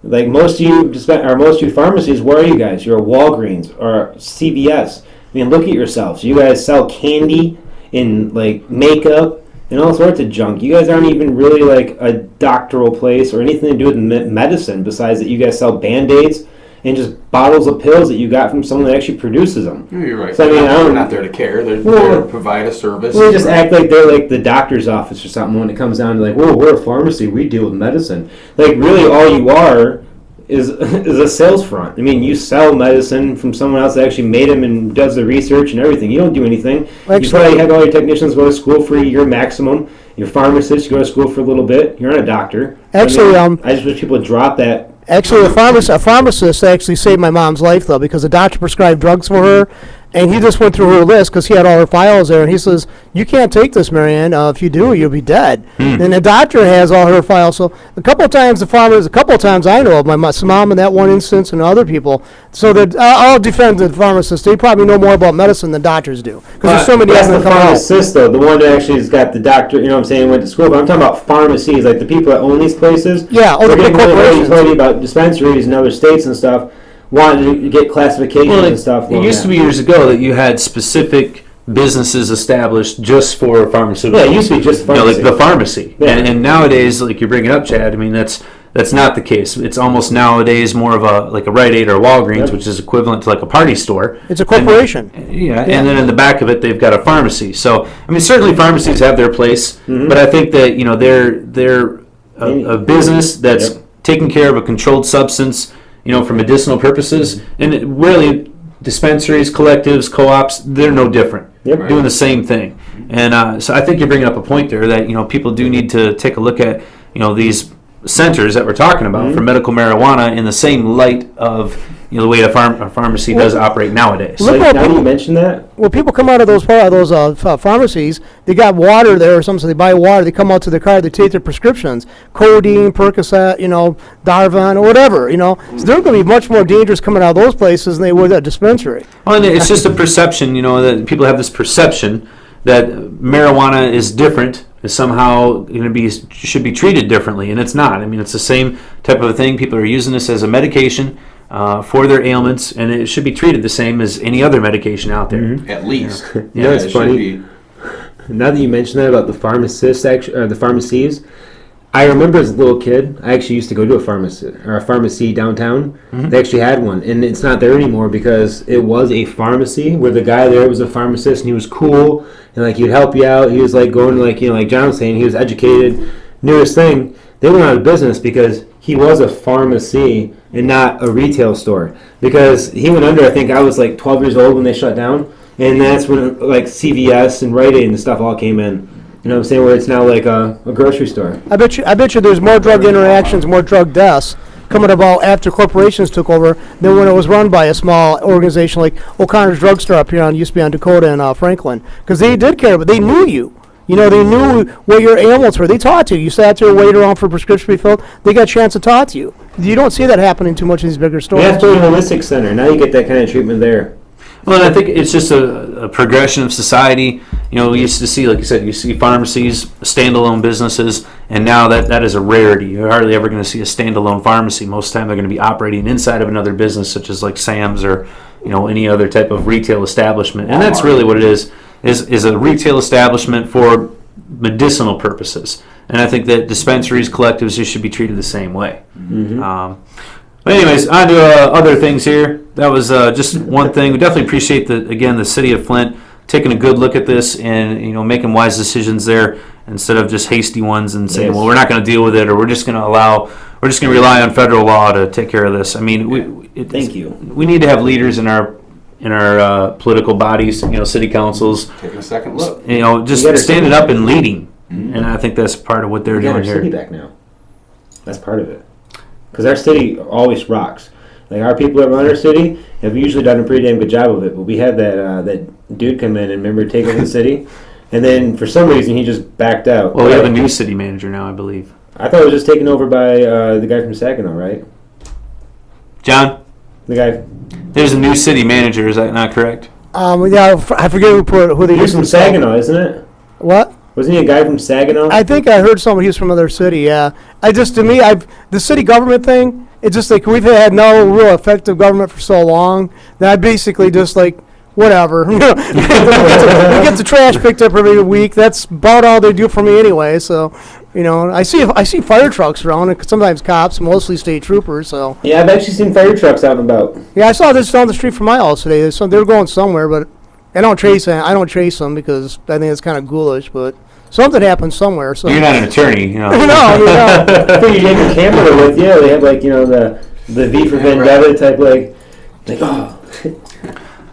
most of you pharmacies, where are you guys? You're a Walgreens or CVS. I mean, look at yourselves. You guys sell candy and makeup and all sorts of junk. You guys aren't even really a doctoral place or anything to do with medicine, besides that you guys sell Band-Aids and just bottles of pills that you got from someone that actually produces them. Yeah, you're right. So, they're not there to care. They're there to provide a service. They just act like they're the doctor's office or something when it comes down to whoa, we're a pharmacy. We deal with medicine. Really, all you are is a sales front. I mean, you sell medicine from someone else that actually made them and does the research and everything. You don't do anything. You probably have all your technicians go to school for a year maximum. Your pharmacist, you go to school for a little bit. You're not a doctor. Actually, I just wish people would drop that. Actually, a pharmacist actually saved my mom's life, though, because the doctor prescribed drugs for her, And he just went through her list because he had all her files there, and he says, "You can't take this, Marianne. If you do, you'll be dead." And the doctor has all her files. So a couple of times I know of my mom in that one instance, and other people. So that I'll defend the pharmacists. They probably know more about medicine than doctors do because there's so many. That's the pharmacist, though. The one that actually has got the doctor. You know what I'm saying? Went to school. But I'm talking about pharmacies, like the people that own these places. Yeah, they're getting corporations. really about dispensaries in other states and stuff. Wanting to get classifications and stuff. It used to be years ago that you had specific businesses established just for pharmaceuticals. Yeah, it used to be just pharmacy. Like the pharmacy. Yeah. And nowadays, like you're bringing up, Chad, I mean, that's not the case. It's almost nowadays more of a Rite Aid or Walgreens, which is equivalent to like a party store. It's a corporation. And then in the back of it, they've got a pharmacy. So, I mean, certainly pharmacies have their place, but I think that, they're a business that's taking care of a controlled substance, for medicinal purposes, and really dispensaries, collectives, co-ops, they're no different. Yep. Doing the same thing. And so I think you're bringing up a point there that, people do need to take a look at, these centers that we're talking about for medical marijuana in the same light of, the way a pharmacy does operate nowadays. Look Like, at now people- you mention that. When people come out of those pharmacies, they got water there or something, so they buy water, they come out to their car, they take their prescriptions, codeine, Percocet, Darvon, or whatever, So they're going to be much more dangerous coming out of those places than they would at a dispensary. Well, and it's just a perception, that people have this perception that marijuana is different, is somehow should be treated differently, and it's not. I mean, it's the same type of a thing. People are using this as a medication for their ailments, and it should be treated the same as any other medication out there. At least. Yeah, it's it funny. should be. Now that you mention that about the pharmacists, or the pharmacies, I remember as a little kid, I actually used to go to a pharmacy downtown. They actually had one, and it's not there anymore because it was a pharmacy where the guy there was a pharmacist, and he was cool, and like he'd help you out. He was like going to like John was saying, he was educated, knew his thing. They went out of business because he was a pharmacy and not a retail store. Because he went under, I think I was like 12 years old when they shut down, and that's when like CVS and Rite Aid and stuff all came in. You know what I'm saying? Where it's now like a grocery store. I bet you there's more drug interactions, more drug deaths coming about after corporations took over than when it was run by a small organization like O'Connor's Drugstore up here used to be on Dakota and Franklin. Because they did care, but they knew you. They knew what your ailments were. They taught you. You sat there, waited around for a prescription to be filled. They got a chance to talk to you. You don't see that happening too much in these bigger stores. We have to go to a holistic center. Now you get that kind of treatment there. Well, and I think it's just a progression of society. We used to see, like you said, you see pharmacies, standalone businesses, and now that is a rarity. You're hardly ever going to see a standalone pharmacy. Most of the time they're going to be operating inside of another business, such as like Sam's or, any other type of retail establishment. And that's really what it is a retail establishment for medicinal purposes. And I think that dispensaries, collectives, just should be treated the same way. But anyways, on to other things here. That was just one thing. We definitely appreciate the city of Flint taking a good look at this and making wise decisions there instead of just hasty ones and saying, well, we're not going to deal with it, or we're just going to rely on federal law to take care of this. I mean, Thank you. We need to have leaders in our political bodies, city councils, Taking a second look. just standing up and leading. And I think that's part of what they're We got doing our here. city back now. That's part of it. Because our city always rocks. Like our people that run our city have usually done a pretty damn good job of it. But we had that dude come in and remember take over the city, and then for some reason he just backed out. Well, we have a new city manager now, I believe. I thought it was just taken over by the guy from Saginaw, right? John, The guy. there's a new city manager. Is that not correct? I forget who they He's used from to say. Saginaw, isn't it? What? Wasn't he a guy from Saginaw? I think I heard someone. He was from another city. Yeah. The city government thing. It's just like we've had no real effective government for so long that I basically just like whatever. we get the trash picked up every week. That's about all they do for me anyway. So, I see fire trucks around, and sometimes cops, mostly state troopers. So Yeah, I've actually seen fire trucks out and about. yeah, I saw this down the street from my house today. They're going somewhere, but I don't chase them because I think it's kind of ghoulish. But something happened somewhere. So You're not an attorney, no. I think you have your camera with you. They have the V for Vendetta type like oh.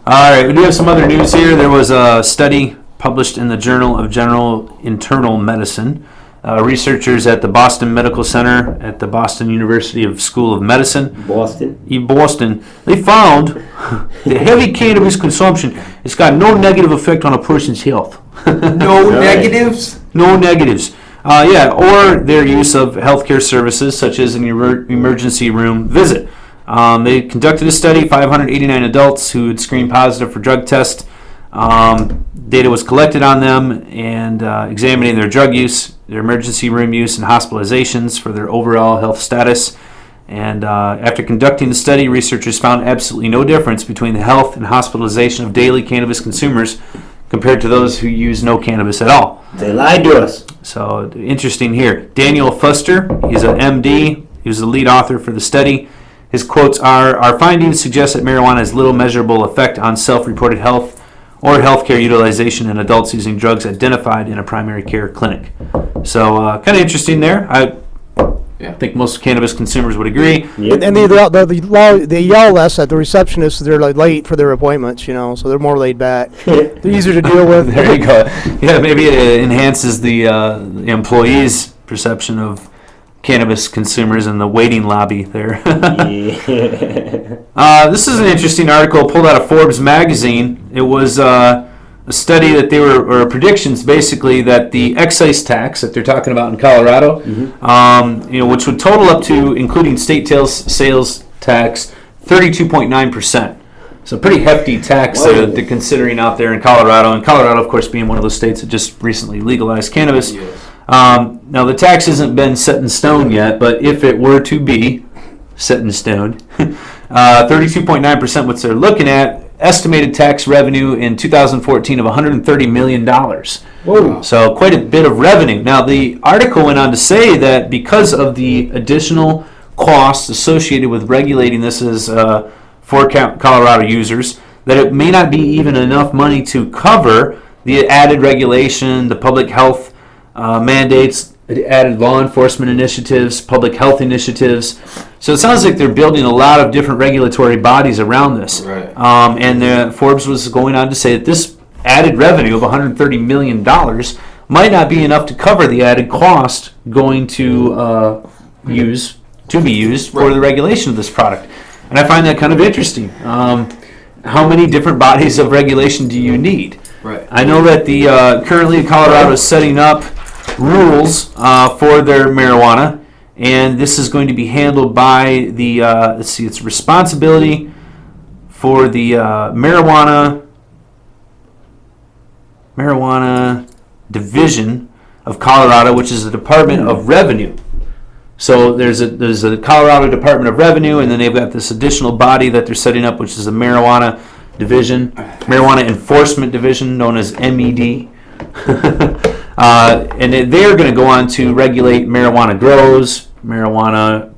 All right, we do have some other news here. There was a study published in the Journal of General Internal Medicine researchers at the Boston Medical Center at the Boston University School of Medicine. Boston. In Boston, they found that heavy cannabis consumption has got no negative effect on a person's health. No negatives? No negatives. Or their use of healthcare services such as an emergency room visit. They conducted a study, 589 adults who had screened positive for drug tests. Data was collected on them and examining their drug use, their emergency room use, and hospitalizations for their overall health status. And after conducting the study, researchers found absolutely no difference between the health and hospitalization of daily cannabis consumers compared to those who use no cannabis at all. They lied to us. So interesting here. Daniel Fuster, he's an MD. He was the lead author for the study. His quotes are, "Our findings suggest that marijuana has little measurable effect on self-reported health or healthcare utilization in adults using drugs identified in a primary care clinic." So kind of interesting there. I think most cannabis consumers would agree. And they yell less at the receptionists. They're like late for their appointments, so they're more laid back. They're easier to deal with. There you go. Yeah, maybe it enhances the employees' perception of cannabis consumers in the waiting lobby there. This is an interesting article pulled out of Forbes magazine. It was a study that or predictions basically that the excise tax that they're talking about in Colorado, which would total up to, including state sales tax, 32.9%. So pretty hefty tax they're considering out there in Colorado. And Colorado, of course, being one of those states that just recently legalized cannabis. Yes. Now, the tax hasn't been set in stone yet, but if it were to be set in stone, 32.9%, what they're looking at, estimated tax revenue in 2014 of $130 million. Whoa. So quite a bit of revenue. Now, the article went on to say that because of the additional costs associated with regulating this as for Colorado users, that it may not be even enough money to cover the added regulation, the public health mandates, added law enforcement initiatives, public health initiatives. So it sounds like they're building a lot of different regulatory bodies around this. Right. And Forbes was going on to say that this added revenue of $130 million might not be enough to cover the added cost going to be used for the regulation of this product. And I find that kind of interesting. How many different bodies of regulation do you need? Right. I know that the currently Colorado is setting up rules for their marijuana, and this is going to be handled by the it's responsibility for the marijuana division of Colorado, which is the Department of Revenue. So there's a Colorado Department of Revenue, and then they've got this additional body that they're setting up, which is a marijuana division, marijuana enforcement division, known as MED. And they're going to go on to regulate marijuana grows, marijuana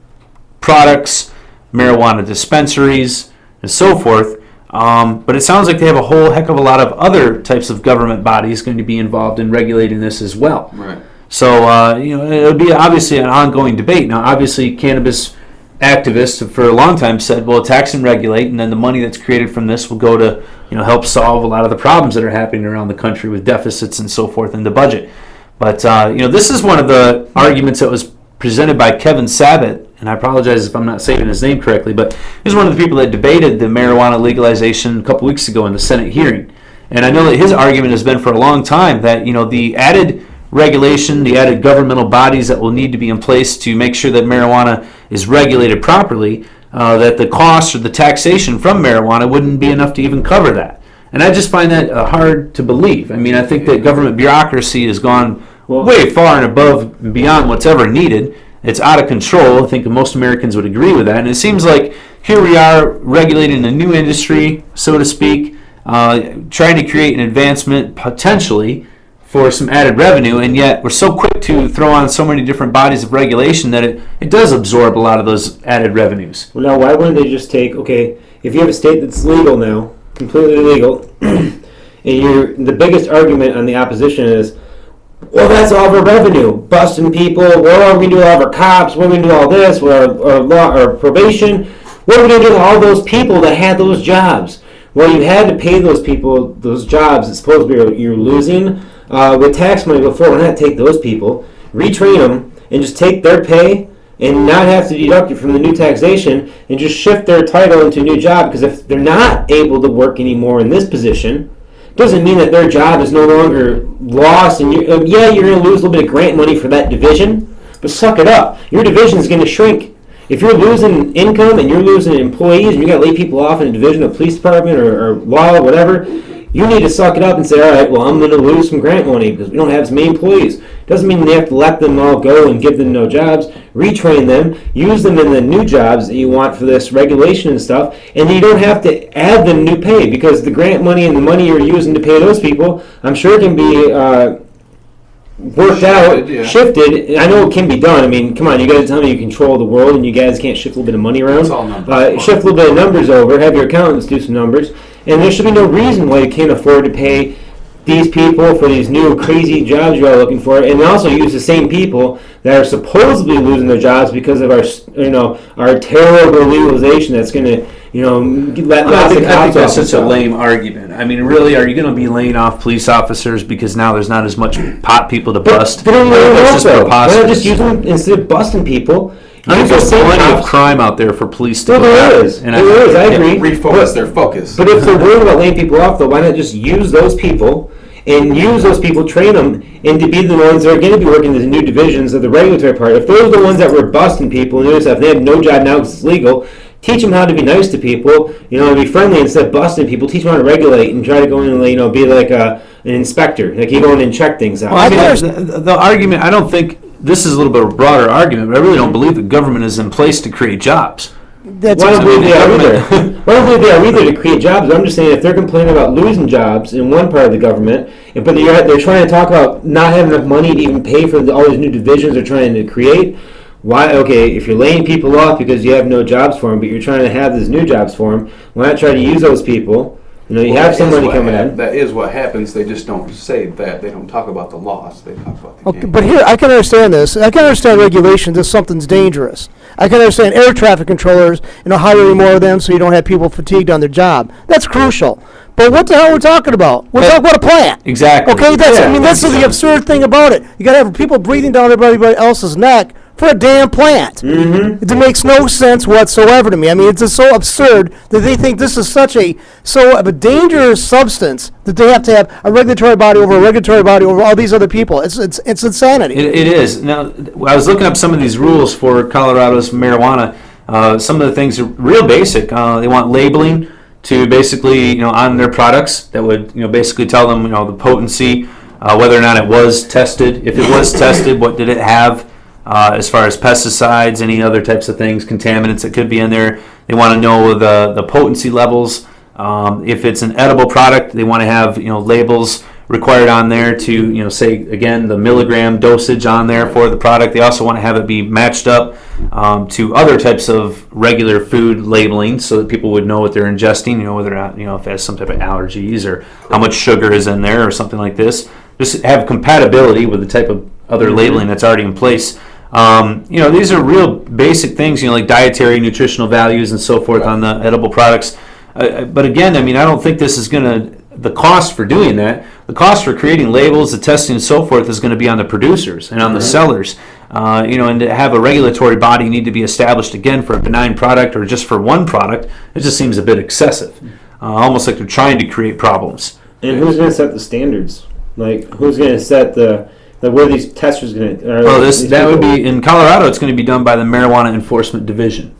products, marijuana dispensaries, and so forth. But it sounds like they have a whole heck of a lot of other types of government bodies going to be involved in regulating this as well. Right. So, it'll be obviously an ongoing debate. Now, obviously, cannabis activists for a long time said, well, tax and regulate, and then the money that's created from this will go to, help solve a lot of the problems that are happening around the country with deficits and so forth in the budget. But, this is one of the arguments that was presented by Kevin Sabat, and I apologize if I'm not saying his name correctly, but he's one of the people that debated the marijuana legalization a couple weeks ago in the Senate hearing. And I know that his argument has been for a long time that, the added regulation, the added governmental bodies that will need to be in place to make sure that marijuana is regulated properly, that the cost or the taxation from marijuana wouldn't be enough to even cover that. And I just find that hard to believe. I mean, I think that government bureaucracy has gone way far and above and beyond what's ever needed. It's out of control. I think most Americans would agree with that. And it seems like here we are regulating a new industry, so to speak, trying to create an advancement potentially for some added revenue, and yet we're so quick to throw on so many different bodies of regulation that it does absorb a lot of those added revenues. Well, now, why wouldn't they just take, if you have a state that's legal now, completely legal, and the biggest argument on the opposition is, well, that's all of our revenue, busting people, what are we going to do with all of our cops, what are we going to do with all this, our probation, what are we going to do with all those people that had those jobs? Well, you had to pay those people those jobs that supposedly you're losing with tax money before. We're not going to take those people. retrain them, and just take their pay and not have to deduct it from the new taxation and just shift their title into a new job. Because if they're not able to work anymore in this position, doesn't mean that their job is no longer lost. And you're going to lose a little bit of grant money for that division, but suck it up. Your division is going to shrink. If you're losing income and you're losing employees and you got to lay people off in a division of police department or law or whatever, you need to suck it up and say, all right, well, I'm going to lose some grant money because we don't have as many employees. Doesn't mean you have to let them all go and give them no jobs. Retrain them, use them in the new jobs that you want for this regulation and stuff, and then you don't have to add them new pay because the grant money and the money you're using to pay those people, I'm sure can be shifted. I know it can be done. I mean, come on, you guys tell me you control the world and you guys can't shift a little bit of money around. It's all numbers. Shift a little bit of numbers over, have your accountants do some numbers, and there should be no reason why you can't afford to pay these people for these new crazy jobs you're all looking for, and also use the same people that are supposedly losing their jobs because of our terrible legalization that's going to I think that's such a lame argument. I mean, really, are you going to be laying off police officers because now there's not as much pot people to bust? But they don't even why not just use them instead of busting people? There's plenty of crime out there for police to go after. There is. I agree. Refocus their focus. But if they're worried about laying people off, though, why not just use those people and use those people, train them, and to be the ones that are going to be working in the new divisions of the regulatory part? If those are the ones that were busting people and doing stuff, they have no job now because it's legal. Teach them how to be nice to people, be friendly instead of busting people. Teach them how to regulate and try to go in and, be like an inspector. Like you go in and check things out. Well, the argument, I don't think, this is a little bit of a broader argument, but I really don't believe the government is in place to create jobs. Why don't believe they are either. Why don't believe they are either to create jobs? I'm just saying if they're complaining about losing jobs in one part of the government, but they're trying to talk about not having enough money to even pay for all these new divisions they're trying to create. Why? Okay, if you're laying people off because you have no jobs for them, but you're trying to have these new jobs for them, why not try to use those people? You have some money coming in. That is what happens. They just don't say that. They don't talk about the loss. They talk about the gain. But here, I can understand this. I can understand regulation if something's dangerous. I can understand air traffic controllers, hiring more of them so you don't have people fatigued on their job. That's crucial. But what the hell are we talking about? We're talking about a plant. Exactly. Okay, that's the absurd thing about it. You got to have people breathing down everybody else's neck for a damn plant. Mm-hmm. It makes no sense whatsoever to me. I mean, it's just so absurd that they think this is so of a dangerous substance that they have to have a regulatory body over all these other people. It's insanity. It is. Now, I was looking up some of these rules for Colorado's marijuana. Some of the things are real basic. They want labeling to basically, on their products that would, basically tell them, the potency, whether or not it was tested. If it was tested, what did it have? As far as pesticides, any other types of things, contaminants that could be in there. They want to know the potency levels. If it's an edible product, they want to have labels required on there to say again the milligram dosage on there for the product. They also want to have it be matched up to other types of regular food labeling so that people would know what they're ingesting. Whether or not if it has some type of allergies or how much sugar is in there or something like this. Just have compatibility with the type of other labeling that's already in place. These are real basic things, like dietary, nutritional values and so forth on the edible products. But again, I don't think this is the cost for doing that, the cost for creating labels, the testing and so forth is going to be on the producers and on the sellers. And to have a regulatory body need to be established again for a benign product or just for one product, it just seems a bit excessive. Almost like they're trying to create problems. And who's going to set the standards? Like, who's going to set where these testers going to? That would be in Colorado. It's going to be done by the Marijuana Enforcement Division.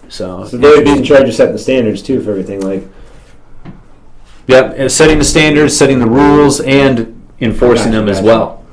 So they would be in charge of setting the standards too for everything. Yep, setting the standards, setting the rules, and enforcing them as well.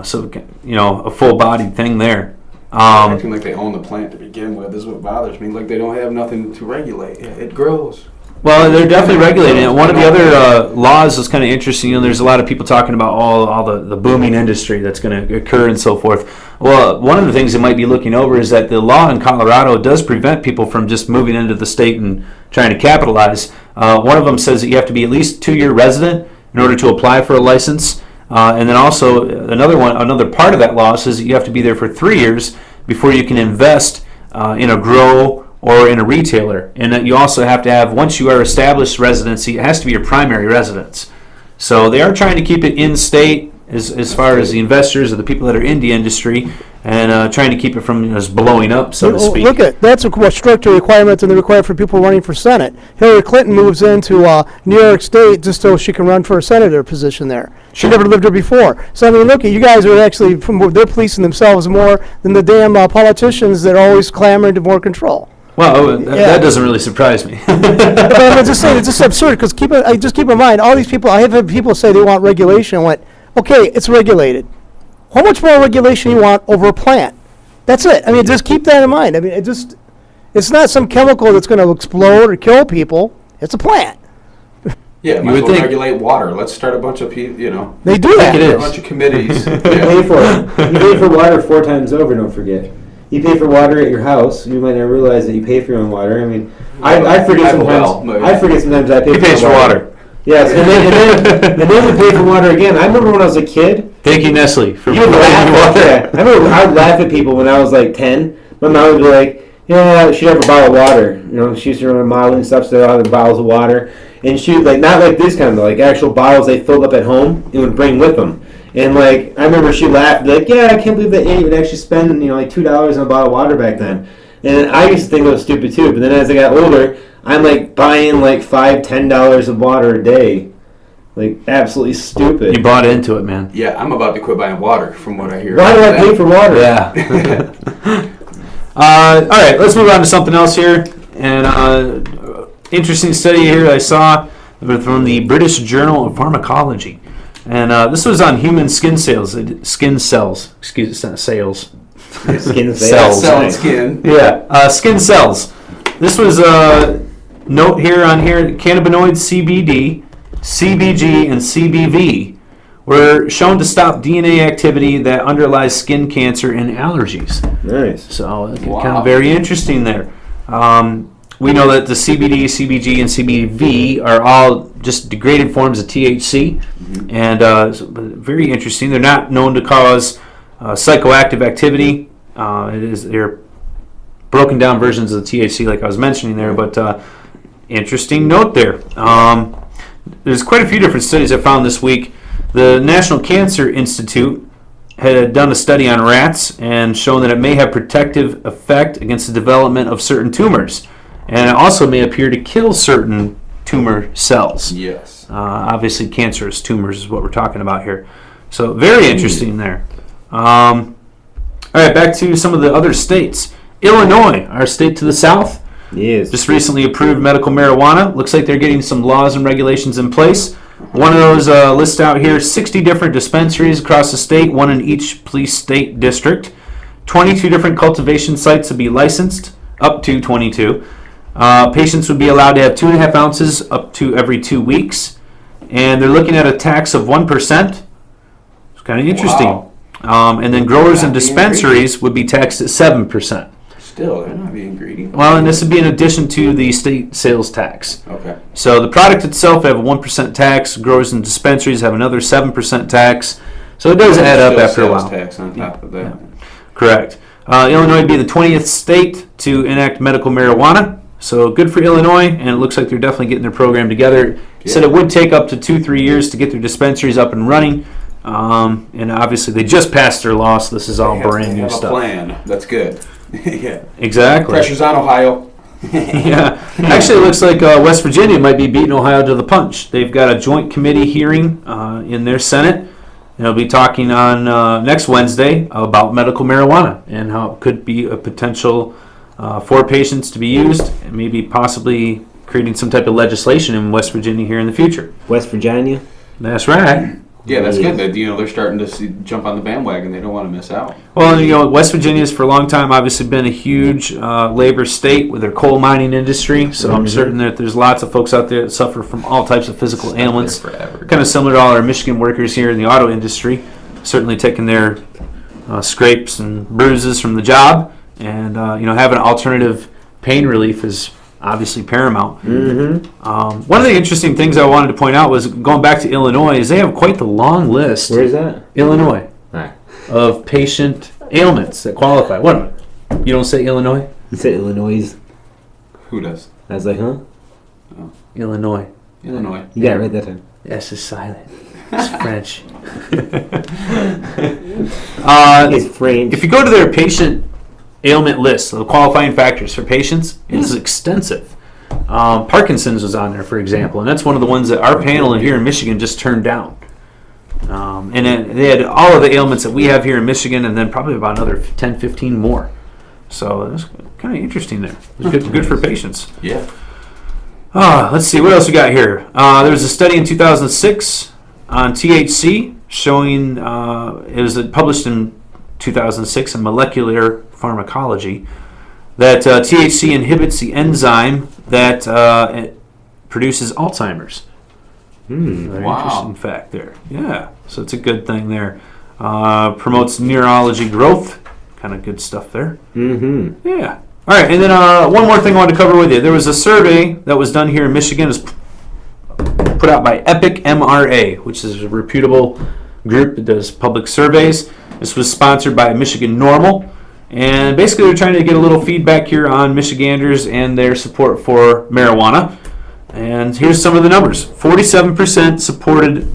So a full-bodied thing there. Acting like they own the plant to begin with is what bothers me. Like they don't have nothing to regulate. It grows. Well, they're definitely regulating it. One of the other laws is kind of interesting. There's a lot of people talking about all the booming industry that's going to occur and so forth. Well, one of the things they might be looking over is that the law in Colorado does prevent people from just moving into the state and trying to capitalize. One of them says that you have to be at least 2-year resident in order to apply for a license. And then also another part of that law says that you have to be there for 3 years before you can invest in a grow or in a retailer. And that you also have to have, once you are established residency, it has to be your primary residence. So they are trying to keep it in-state as far as the investors or the people that are in the industry, and trying to keep it from just blowing up, so to speak. Look at that's a stricter requirement than the requirement for people running for Senate. Hillary Clinton moves into New York State just so she can run for a senator position there. She never lived there before. So I mean, look, you guys are actually they're policing themselves more than the damn politicians that are always clamoring to more control. Well, that doesn't really surprise me. But I'm just saying it's just absurd because keep in mind all these people. I have had people say they want regulation. I went, okay, it's regulated. How much more regulation you want over a plant? That's it. I mean, just keep that in mind. I mean, it's not some chemical that's going to explode or kill people. It's a plant. Yeah, might as well regulate water. Let's start a bunch of people, They do that. A bunch of committees. You pay for it. You pay for water 4 times over, don't forget. You pay for water at your house. You might not realize that you pay for your own water. I mean, I forget sometimes. I forget sometimes I pay He pays for water. Yes, and then we pay for water again. I remember when I was a kid. Thank you, Nestle, for You would laugh. water. Yeah, I remember I would laugh at people when I was like 10. My mom would be like, "Yeah, she'd have a bottle of water." She used to run modeling stuff, so they all had bottles of water, and she would not like this kind of like actual bottles they filled up at home and would bring with them. And I remember she laughed, like, "Yeah, I can't believe that you would actually spend like $2 on a bottle of water back then." And I used to think it was stupid too. But then as I got older, I'm buying $5, $10 of water a day, absolutely stupid. You bought into it, man. Yeah, I'm about to quit buying water, from what I hear. Why do I pay for water? Yeah. All right, let's move on to something else here. And interesting study here I saw from the British Journal of Pharmacology. And this was on human skin cells. Skin cells. Sales. Skin Cells. Selling skin. Yeah, skin cells. This was a note here cannabinoids CBD, CBG, and CBV were shown to stop DNA activity that underlies skin cancer and allergies. Nice. So kind of very interesting there. We know that the CBD, CBG, and CBV are all just degraded forms of THC, and so very interesting. They're not known to cause psychoactive activity. They're broken down versions of the THC, like I was mentioning there, but interesting note there. There's quite a few different studies I found this week. The National Cancer Institute had done a study on rats and shown that it may have protective effect against the development of certain tumors, and it also may appear to kill certain tumor cells. Yes. Obviously, cancerous tumors is what we're talking about here. So very interesting there. All right, back to some of the other states. Illinois, our state to the south, just recently approved medical marijuana. Looks like they're getting some laws and regulations in place. One of those lists out here, 60 different dispensaries across the state, one in each police state district. 22 different cultivation sites to be licensed, up to 22. Patients would be allowed to have 2.5 ounces up to every 2 weeks. And they're looking at a tax of 1%. It's kind of interesting. Wow. And then growers and dispensaries would be taxed at 7%. Still, they're not being greedy. Well, and this would be in addition to the state sales tax. Okay. So the product itself have a 1% tax. Growers and dispensaries have another 7% tax. So it does add up after a while. Tax on top of that. Yeah. Correct. Illinois would be the 20th state to enact medical marijuana. So good for Illinois, and it looks like they're definitely getting their program together. Said it would take up to 2-3 years to get their dispensaries up and running. And obviously they just passed their law, so this is all brand new stuff. A plan. That's good. Yeah. Exactly. Pressure's on Ohio. Yeah. Actually, it looks like West Virginia might be beating Ohio to the punch. They've got a joint committee hearing in their Senate. And they'll be talking on next Wednesday about medical marijuana and how it could be a potential for patients to be used, and maybe possibly creating some type of legislation in West Virginia here in the future. West Virginia? That's right. Yeah, that's good. That, they're starting to jump on the bandwagon. They don't want to miss out. Well, West Virginia's for a long time obviously been a huge labor state with their coal mining industry. So I'm certain that there's lots of folks out there that suffer from all types of physical ailments. Kind of similar to all our Michigan workers here in the auto industry. Certainly taking their scrapes and bruises from the job, and having alternative pain relief is obviously paramount. One of the interesting things I wanted to point out was going back to Illinois is they have quite the long list. Where is that? Illinois. Of patient ailments that qualify. What? You don't say Illinois? You say Illinois. Who does? I was like, huh? Illinois. Illinois. You got it right that time. S is silent. It's French. It's French. If you go to their patient ailment list, the qualifying factors for patients, it's extensive. Parkinson's was on there, for example, and that's one of the ones that our panel here in Michigan just turned down. And then they had all of the ailments that we have here in Michigan, and then probably about another 10, 15 more. So that's kind of interesting there. It's good for patients. Yeah. Let's see, what else we got here? There was a study in 2006 on THC showing, it was published in 2006 in Molecular Pharmacology, that THC inhibits the enzyme that it produces Alzheimer's. Very interesting fact there. Yeah, so it's a good thing there. Promotes neurology growth. Kind of good stuff there. Mm-hmm. Yeah. All right, and then one more thing I wanted to cover with you. There was a survey that was done here in Michigan. It was put out by Epic MRA, which is a reputable group that does public surveys. This was sponsored by Michigan Normal. And basically they're trying to get a little feedback here on Michiganders and their support for marijuana. And here's some of the numbers. 47% supported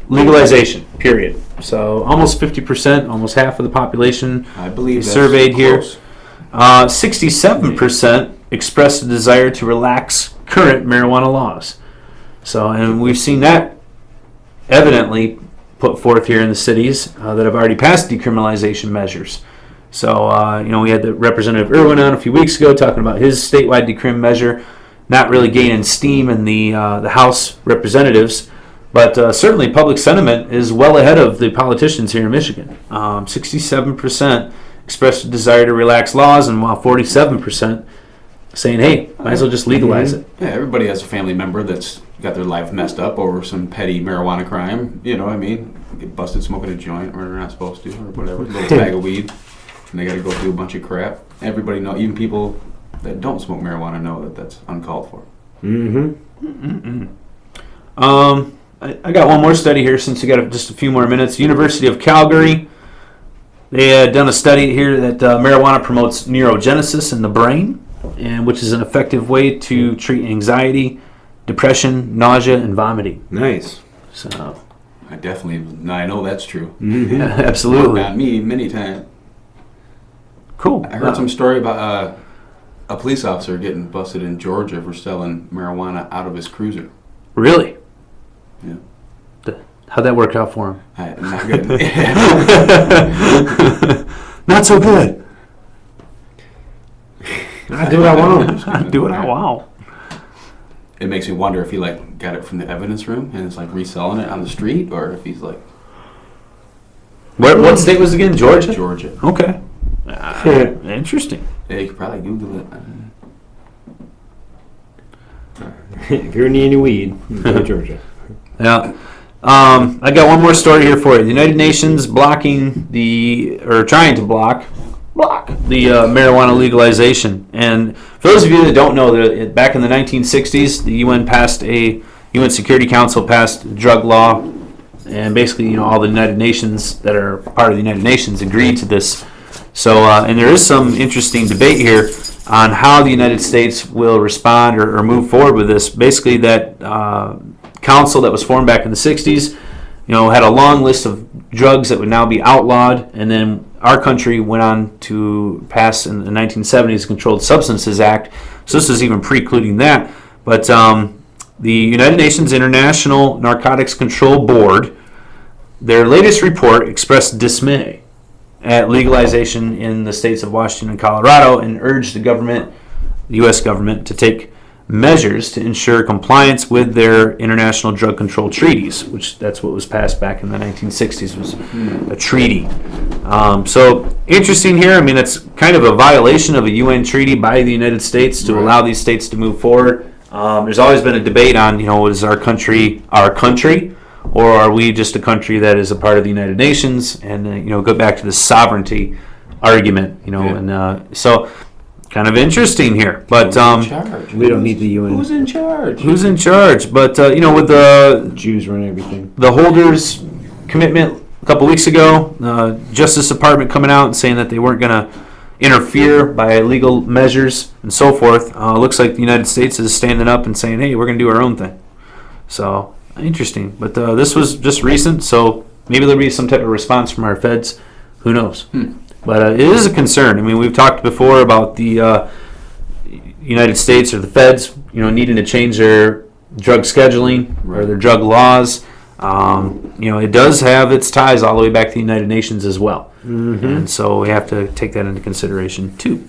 legalization, period. So almost 50%, almost half of the population I believe that's surveyed close. here. 67% expressed a desire to relax current marijuana laws. So, and we've seen that evidently put forth here in the cities that have already passed decriminalization measures. So, we had the Representative Irwin on a few weeks ago talking about his statewide decrim measure, not really gaining steam in the House representatives, but certainly public sentiment is well ahead of the politicians here in Michigan. 67% expressed a desire to relax laws, and while 47% saying, hey, might as well just legalize it. Yeah, everybody has a family member that's got their life messed up over some petty marijuana crime. You know what I mean? Get busted smoking a joint where they're not supposed to, or whatever, a little bag of weed, and they got to go through a bunch of crap. Everybody know, even people that don't smoke marijuana know that that's uncalled for. Mm-hmm. I got one more study here since we got just a few more minutes. University of Calgary, they had done a study here that marijuana promotes neurogenesis in the brain, and which is an effective way to treat anxiety, depression, nausea, and vomiting. Nice. So, I know that's true. Mm-hmm. yeah, absolutely. Not me, many times. Cool. I heard some story about a police officer getting busted in Georgia for selling marijuana out of his cruiser. Really? Yeah. How'd that work out for him? Not good. Not so good. I do what I want. I do what I want. It makes me wonder if he got it from the evidence room and is reselling it on the street, or if he's What state was it again? Georgia? Georgia. Okay. Interesting. Yeah, you could probably Google it. If you're in any weed, go to Georgia. Yeah. I got one more story here for you. The United Nations trying to block the marijuana legalization. And for those of you that don't know, back in the 1960s, the UN Security Council passed a drug law, and basically, all the United Nations that are part of the United Nations agreed to this. So, and there is some interesting debate here on how the United States will respond or move forward with this. Basically, that council that was formed back in the 60s, had a long list of drugs that would now be outlawed, and then our country went on to pass in the 1970s Controlled Substances Act. So this is even precluding that. But the United Nations International Narcotics Control Board, their latest report expressed dismay at legalization in the states of Washington and Colorado, and urged the U.S. government, to take measures to ensure compliance with their international drug control treaties, which that's what was passed back in the 1960s, was a treaty. So interesting here. I mean, it's kind of a violation of a UN treaty by the United States to allow these states to move forward. There's always been a debate on, is our country, or are we just a country that is a part of the United Nations? And go back to the sovereignty argument, and so kind of interesting here. But we don't need the UN. Who's in charge? Who's in charge? But with the Jews run everything. The holders' commitment a couple weeks ago, Justice Department coming out and saying that they weren't going to interfere by legal measures and so forth. Looks like the United States is standing up and saying, hey, we're going to do our own thing. So Interesting. But this was just recent, so maybe there'll be some type of response from our feds. Who knows? But it is a concern. I mean, we've talked before about the United States or the feds, needing to change their drug scheduling or their drug laws. It does have its ties all the way back to the United Nations as well. And so we have to take that into consideration too.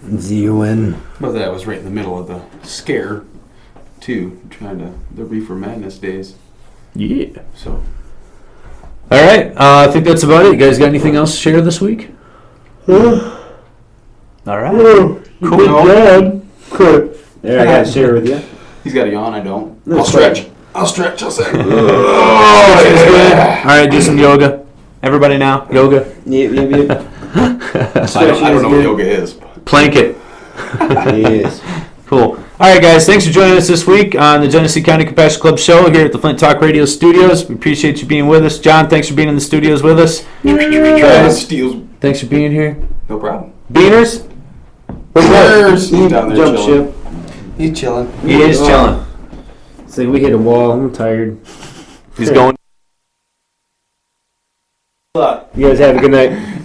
The UN. Well, that was right in the middle of the scare, too, the Reefer Madness days. Yeah. So. All right. I think that's about it. You guys got anything else to share this week? All right. Cool job. There, I got to share with you. He's got a yawn, I don't. No, I'll stretch. I'll say. All right, do some yoga. Everybody now, yoga. Yep. I don't know what yoga is. Plank it. Yes. Cool. All right, guys. Thanks for joining us this week on the Genesee County Compassion Club show here at the Flint Talk Radio Studios. We appreciate you being with us. John, thanks for being in the studios with us. Guys, thanks for being here. No problem. Beaners? Cheers. He's down there Jump chilling. ship. He's chilling. He is chilling. It's like we hit a wall. I'm tired. He's going. You guys have a good night.